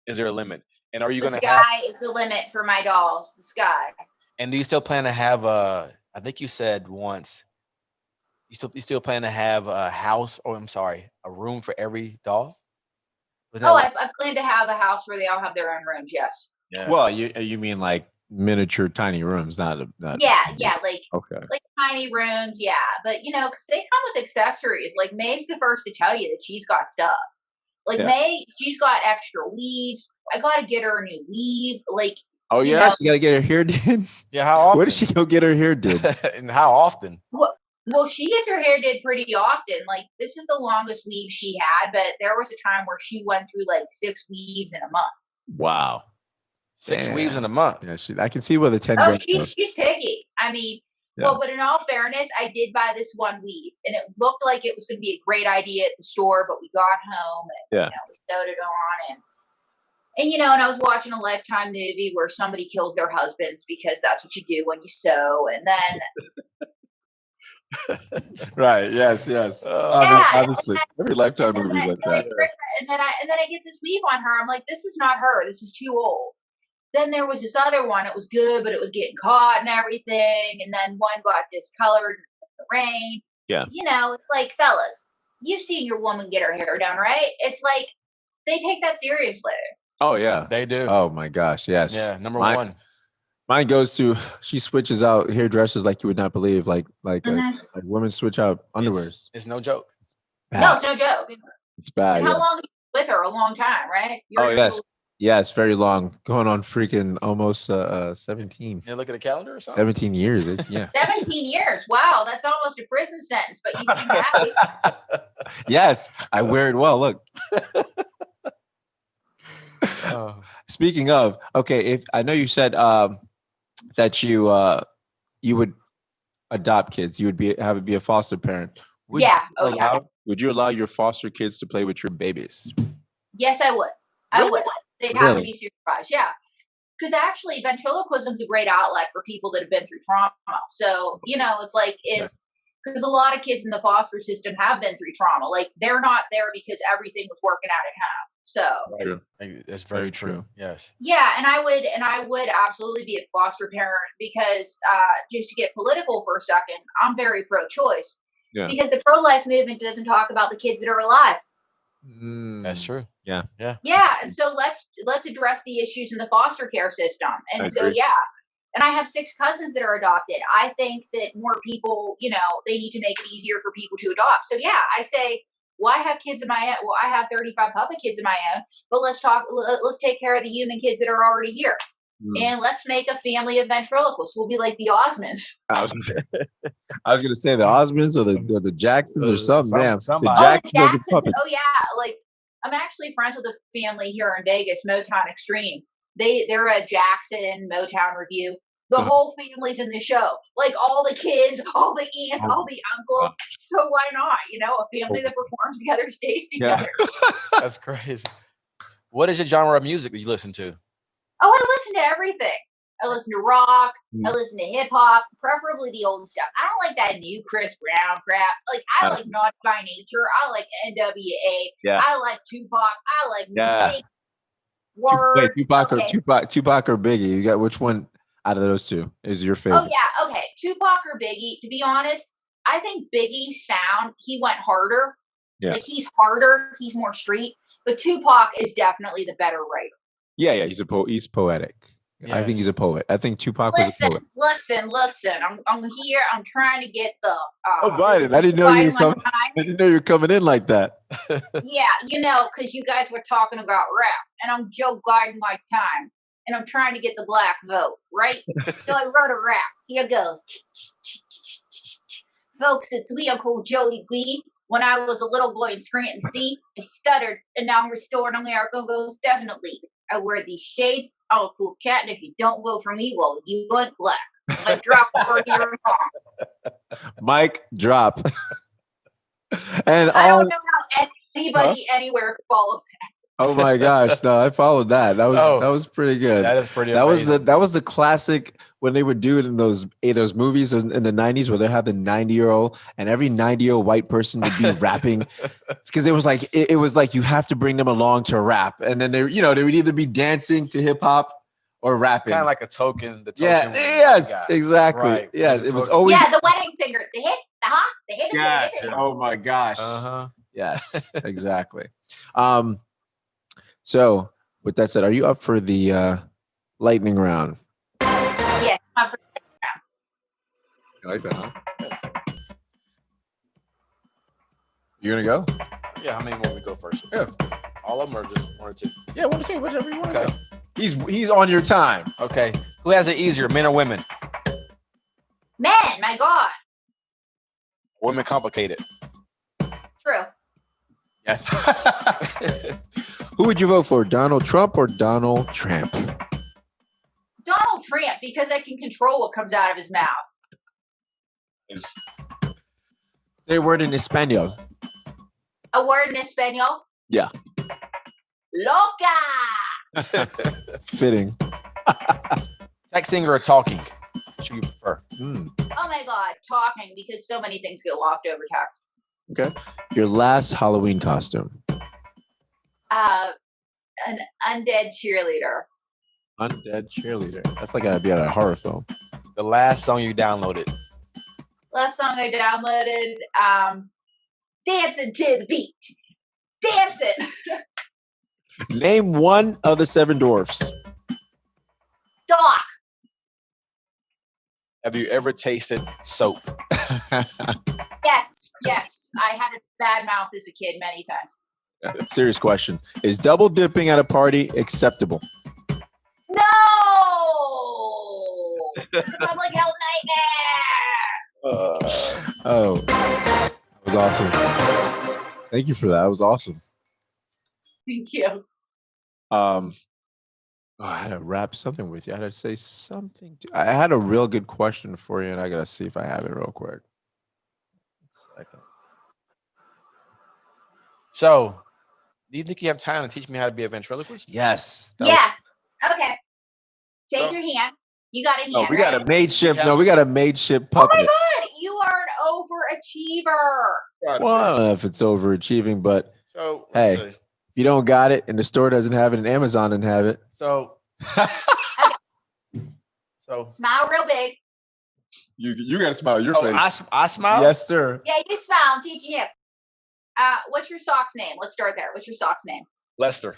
S3: Is there a limit? And are you
S1: The
S3: gonna
S1: sky is the limit for my dolls. The sky.
S3: And do you still plan to have I think you said once, you still plan to have a house, or I'm sorry, a room for every doll?
S1: I plan to have a house where they all have their own rooms. Yes.
S3: Yeah.
S2: Well, you mean like miniature tiny rooms, not
S1: like tiny rooms, but because they come with accessories. Like May's the first to tell you that she's got stuff. Like May, she's got extra weaves. I gotta get her a new weave. Like,
S2: she gotta get her hair did.
S3: Yeah, how often?
S2: Where did she go get her hair did?
S3: And how often?
S1: Well, she gets her hair did pretty often. Like, this is the longest weave she had, but there was a time where she went through like 6 weaves in a month.
S2: Wow.
S3: 6 weaves in a month.
S2: Yeah, I can see where the 10.
S1: Oh, she's picky. I mean, well, but in all fairness, I did buy this one weave, and it looked like it was going to be a great idea at the store, but we got home and we sewed it on, and and I was watching a Lifetime movie where somebody kills their husbands because that's what you do when you sew, and then.
S2: Right. Yes. Obviously, every Lifetime movie is like that.
S1: And then I get this weave on her. I'm like, this is not her. This is too old. Then there was this other one. It was good, but it was getting caught and everything. And then one got discolored in the rain.
S2: Yeah.
S1: It's like, fellas, you've seen your woman get her hair done, right? It's like they take that seriously.
S2: Oh yeah,
S3: they do.
S2: Oh my gosh, yes.
S3: Yeah, number one.
S2: Mine goes to, she switches out hairdressers like you would not believe. Like women switch out underwears.
S3: It's no joke.
S1: No, it's no joke.
S2: It's bad.
S1: And how long are you with her? A long time, right?
S2: Yes, very long. Going on freaking almost 17.
S3: You look at a calendar or something?
S2: 17 years.
S1: 17 years. Wow, that's almost a prison sentence, but you seem happy.
S2: Yes, I wear it well. Look. Speaking of, okay, if I know you said that you would adopt kids, you would be a foster parent. Would you allow your foster kids to play with your babies?
S1: Yes, I would. I would. They'd have to be supervised. Yeah. Because actually, ventriloquism is a great outlet for people that have been through trauma. So, it's like because a lot of kids in the foster system have been through trauma. Like, they're not there because everything was working out at home. So
S3: that's very true. Yes.
S1: Yeah, and I would absolutely be a foster parent because just to get political for a second, I'm very pro-choice. Yeah. Because the pro-life movement doesn't talk about the kids that are alive.
S3: That's true.
S2: Yeah.
S1: And so let's address the issues in the foster care system. And and I have 6 cousins that are adopted. I think that more people, they need to make it easier for people to adopt. So I say, well, I have kids of my own. Well, I have 35 puppet kids of my own, but let's take care of the human kids that are already here. And let's make a family of ventriloquists. We'll be like the Osmonds.
S2: I was gonna say the Osmonds or the Jacksons or something. Damn.
S1: The Jacksons. Oh yeah, like I'm actually friends with a family here in Vegas, Motown Extreme. They're a Jackson Motown review. The whole family's in the show, like all the kids, all the aunts, all the uncles. So why not? A family that performs together stays together.
S3: Yeah. That's crazy. What is your genre of music that you listen to?
S1: Oh, I listen to everything. I listen to rock. I listen to hip hop, preferably the old stuff. I don't like that new Chris Brown crap. Like I like Naughty by Nature. I like NWA.
S2: Yeah.
S1: I like Tupac. I like Big Word.
S2: Wait, Tupac or Biggie? You got which one out of those two is your favorite?
S1: Oh yeah, okay. Tupac or Biggie? To be honest, I think Biggie's sound, he went harder.
S2: Yeah.
S1: Like he's harder. He's more street. But Tupac is definitely the better writer.
S2: Yeah. He's poetic. Yes. I think he's a poet. I think Tupac was a poet.
S1: Listen. I'm here. I'm trying to get the.
S2: Biden. I didn't know you were coming. I didn't know you were coming in like that.
S1: Yeah, because you guys were talking about rap, and I'm Joe Biden like time. and I'm trying to get the black vote, right? So I wrote a rap. Here goes. Folks, it's me, Uncle Joey Glee. When I was a little boy in Scranton, C, it stuttered, and now I'm restored. America goes definitely. I wear these shades. I'm a cool cat, and if you don't vote for me, well, you went black. Like drop for your mom.
S2: Mic drop. And
S1: I don't know how anybody anywhere could follow that.
S2: Oh my gosh, no, I followed that. That was pretty good.
S3: That is pretty
S2: amazing. That was the classic when they would do it in those movies in the 90s where they have the 90-year-old and every 90-year-old white person would be rapping because it was like you have to bring them along to rap, and then they would either be dancing to hip hop or rapping.
S3: Kind of like a token.
S2: Yes, exactly. Right. Yeah, it was always
S1: the wedding singer, the hip, the hip.
S2: Yeah. Oh my gosh. Yes, exactly. So, with that said, are you up for the lightning round?
S1: Yes, I'm for the lightning round.
S2: You like that, huh? You gonna go?
S3: Yeah, how many want we go first?
S2: Yeah.
S3: All of them or just one or two?
S2: Yeah, one or two, whichever you want. Okay. He's on your time.
S3: Okay. Who has it easier, men or women?
S1: Men, my God.
S3: Women complicated.
S1: True.
S3: Yes.
S2: Who would you vote for, Donald Trump or Donald Trump?
S1: Donald Trump, because I can control what comes out of his mouth.
S2: Say a word in Espanol.
S1: A word in Espanol?
S2: Yeah.
S1: Loca!
S2: Fitting.
S3: Texting or talking? Which do you prefer?
S1: Oh my God, talking, because so many things get lost over text.
S2: Okay. Your last Halloween costume?
S1: An undead cheerleader.
S2: Undead cheerleader. That's like gotta be at a horror film.
S3: The last song you downloaded?
S1: Last song I downloaded, Dancing to the Beat. Dancing!
S2: Name one of the 7 dwarfs.
S1: Doc.
S3: Have you ever tasted soap?
S1: Yes. I had a bad mouth as a kid many times.
S2: Serious question. Is double dipping at a party acceptable?
S1: No! It's a public health nightmare!
S2: That was awesome. Thank you for that. That was awesome.
S1: Thank you.
S2: I had to wrap something with you. I had to say something. I had a real good question for you, and I got to see if I have it real quick.
S3: So, do you think you have time to teach me how to be a ventriloquist?
S2: Yes.
S1: Okay. Take your hand. You got a hand.
S2: No, we got a mateship. No, we got a mateship puppet.
S1: Oh my God, you are an overachiever.
S2: Well, I don't know if it's overachieving, but
S3: so
S2: hey, if you don't got it and the store doesn't have it and Amazon doesn't have it.
S3: So
S1: smile real big.
S2: You got to smile your face.
S3: I smile?
S2: Yes, sir.
S1: Yeah, you smile. I'm teaching you. What's your sock's name? Let's start there. What's your sock's name?
S3: Lester.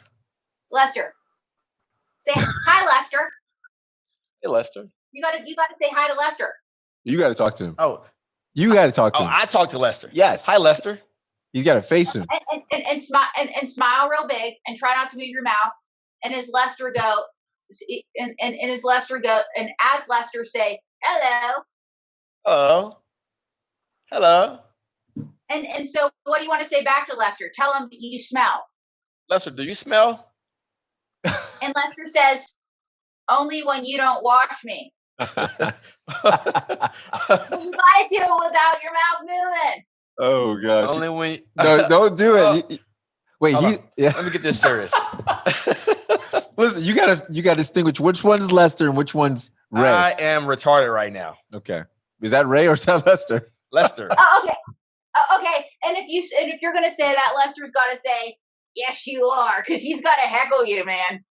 S1: Lester. Say hi, Lester.
S3: Hey, Lester.
S1: You gotta say hi to Lester.
S2: You got to talk to him.
S3: Oh,
S2: you got to talk to him.
S3: I talk to Lester.
S2: Yes.
S3: Hi, Lester.
S2: You got to face him.
S1: And smile and smile real big and try not to move your mouth. And as Lester go, and as Lester say hello.
S3: Hello. Hello.
S1: And so what do you want to say back to Lester? Tell him you smell.
S3: Lester, do you smell?
S1: And Lester says, only when you don't wash me. You gotta do it without your mouth moving.
S2: Oh gosh.
S3: Only when
S2: no, don't do it. Wait,
S3: let me get this serious.
S2: Listen, you gotta distinguish which one's Lester and which one's Ray.
S3: I am retarded right now.
S2: Okay. Is that Ray or is that Lester?
S3: Lester.
S1: Oh, okay. Okay. And if you're gonna say that, Lester's gotta say, yes, you are, because he's gotta heckle you, man.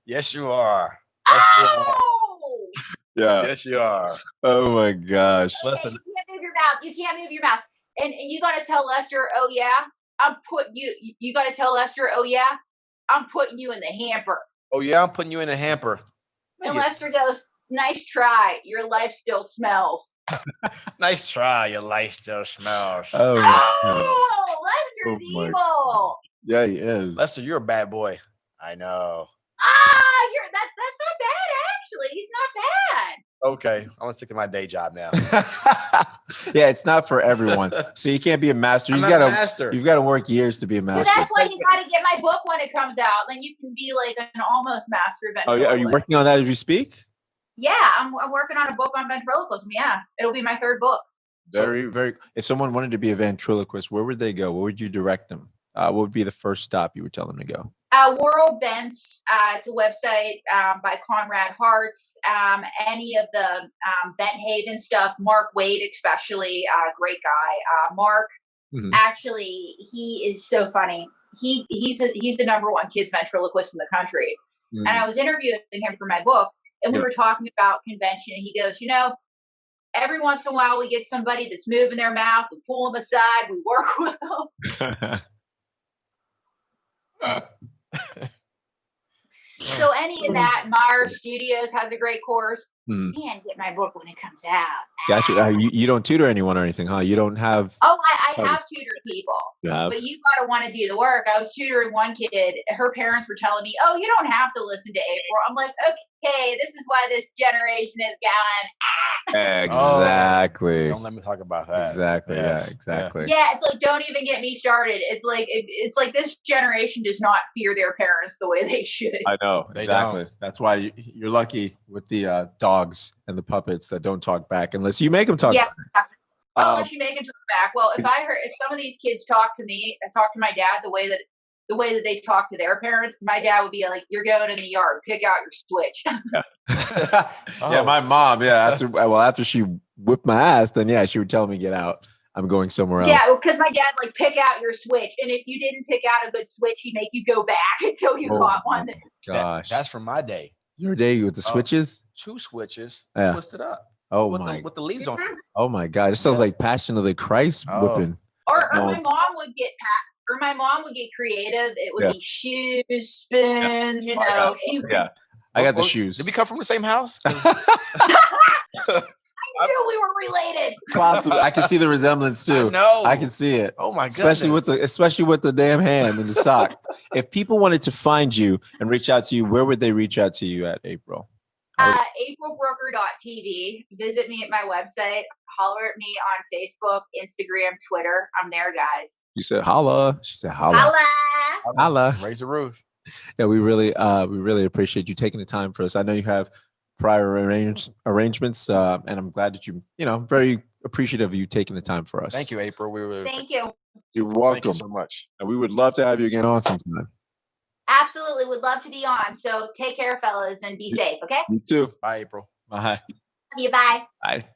S3: Yes, you are.
S1: Oh!
S2: Yeah.
S3: Yes, you are.
S2: Oh my gosh.
S1: Okay, you can't move your mouth. You can't move your mouth. And you gotta tell Lester, oh yeah, I'm putting you gotta tell Lester, oh yeah, I'm putting you in the hamper.
S3: Oh yeah, I'm putting you in a hamper.
S1: And Lester goes, nice try. Your life still smells.
S3: Nice try. Your life still smells.
S2: Oh,
S1: Lester's evil.
S2: Yeah, he is.
S3: Lester, you're a bad boy. I know. Okay, I'm gonna stick to my day job now.
S2: Yeah, it's not for everyone. So you can't be a master.
S3: I'm
S2: You've
S3: not a
S2: got
S3: master.
S2: You've got to work years to be a
S1: Well,
S2: master.
S1: that's why you got to get my book when it comes out. Then you can be like an almost master
S2: Oh yeah, are you
S1: ventriloquist.
S2: working on that as you speak?
S1: Yeah, I'm working on a book on ventriloquism. Yeah, it'll be my third book.
S2: Very. If someone wanted to be a ventriloquist, where would they go? Where would you direct them? What would be the first stop you would tell them to go?
S1: World Vents. It's a website by Conrad Hartz. Any of the Vent Haven stuff. Mark Wade, especially, great guy. Mark, actually, he is so funny. He's the number one kids ventriloquist in the country. And I was interviewing him for my book, and we were talking about convention. And he goes, every once in a while we get somebody that's moving their mouth. We pull them aside. We work with them. So any of that, Meyer Studios has a great course. Man, get my book when it comes out.
S2: Gotcha. You don't tutor anyone or anything, huh? You don't have.
S1: Oh, I have tutored people. But you gotta want to do the work. I was tutoring one kid. Her parents were telling me, "Oh, you don't have to listen to April." I'm like, "Okay, this is why this generation is going."
S2: Exactly.
S3: Don't let me talk about that.
S2: Exactly.
S3: Yes.
S2: Yeah. Exactly.
S1: Yeah, it's like, don't even get me started. It's like this generation does not fear their parents the way they should.
S2: I know.
S3: They
S2: Exactly.
S3: don't.
S2: That's why you're lucky with the dogs and the puppets that don't talk back unless you make them talk
S1: Yeah.
S2: back.
S1: Unless you make them talk back. Well, if some of these kids talk to me, talk to my dad the way that they talk to their parents, my dad would be like, "You're going in the yard. Pick out your switch."
S2: Yeah, my mom. Yeah, after she whipped my ass, then yeah, she would tell me get out. I'm going somewhere else.
S1: Yeah, because my dad's like, pick out your switch, and if you didn't pick out a good switch, he'd make you go back until you got one.
S2: Gosh,
S3: that's from my day.
S2: Your day with the switches?
S3: 2 switches, twisted up.
S2: Oh
S3: with the leaves on.
S2: Oh my God, it sounds like Passion of the Christ whipping.
S1: Or my mom would get creative. It would be shoes, spoons,
S2: I got the shoes.
S3: Did we come from the same house?
S1: I knew we were related.
S2: Possibly. I can see the resemblance too.
S3: No,
S2: I can see it.
S3: Oh my goodness.
S2: Especially with the damn hand and the sock. If people wanted to find you and reach out to you, where would they reach out to you at, April?
S1: AprilBrucker.tv. Visit me at my website. Holler at me on Facebook, Instagram, Twitter. I'm there, guys.
S2: You said holla. She said holla.
S1: Holla.
S2: Holla.
S3: Raise the roof.
S2: Yeah, we really appreciate you taking the time for us. I know you have prior arrangements, and I'm glad that very appreciative of you taking the time for us.
S3: Thank you, April.
S1: Thank you.
S2: You're welcome.
S3: Thank you so much.
S2: And we would love to have you again on sometime.
S1: Absolutely. Would love to be on. So take care, fellas, and be safe, okay?
S2: You too.
S3: Bye, April.
S2: Bye.
S1: Love you. Bye.
S2: Bye.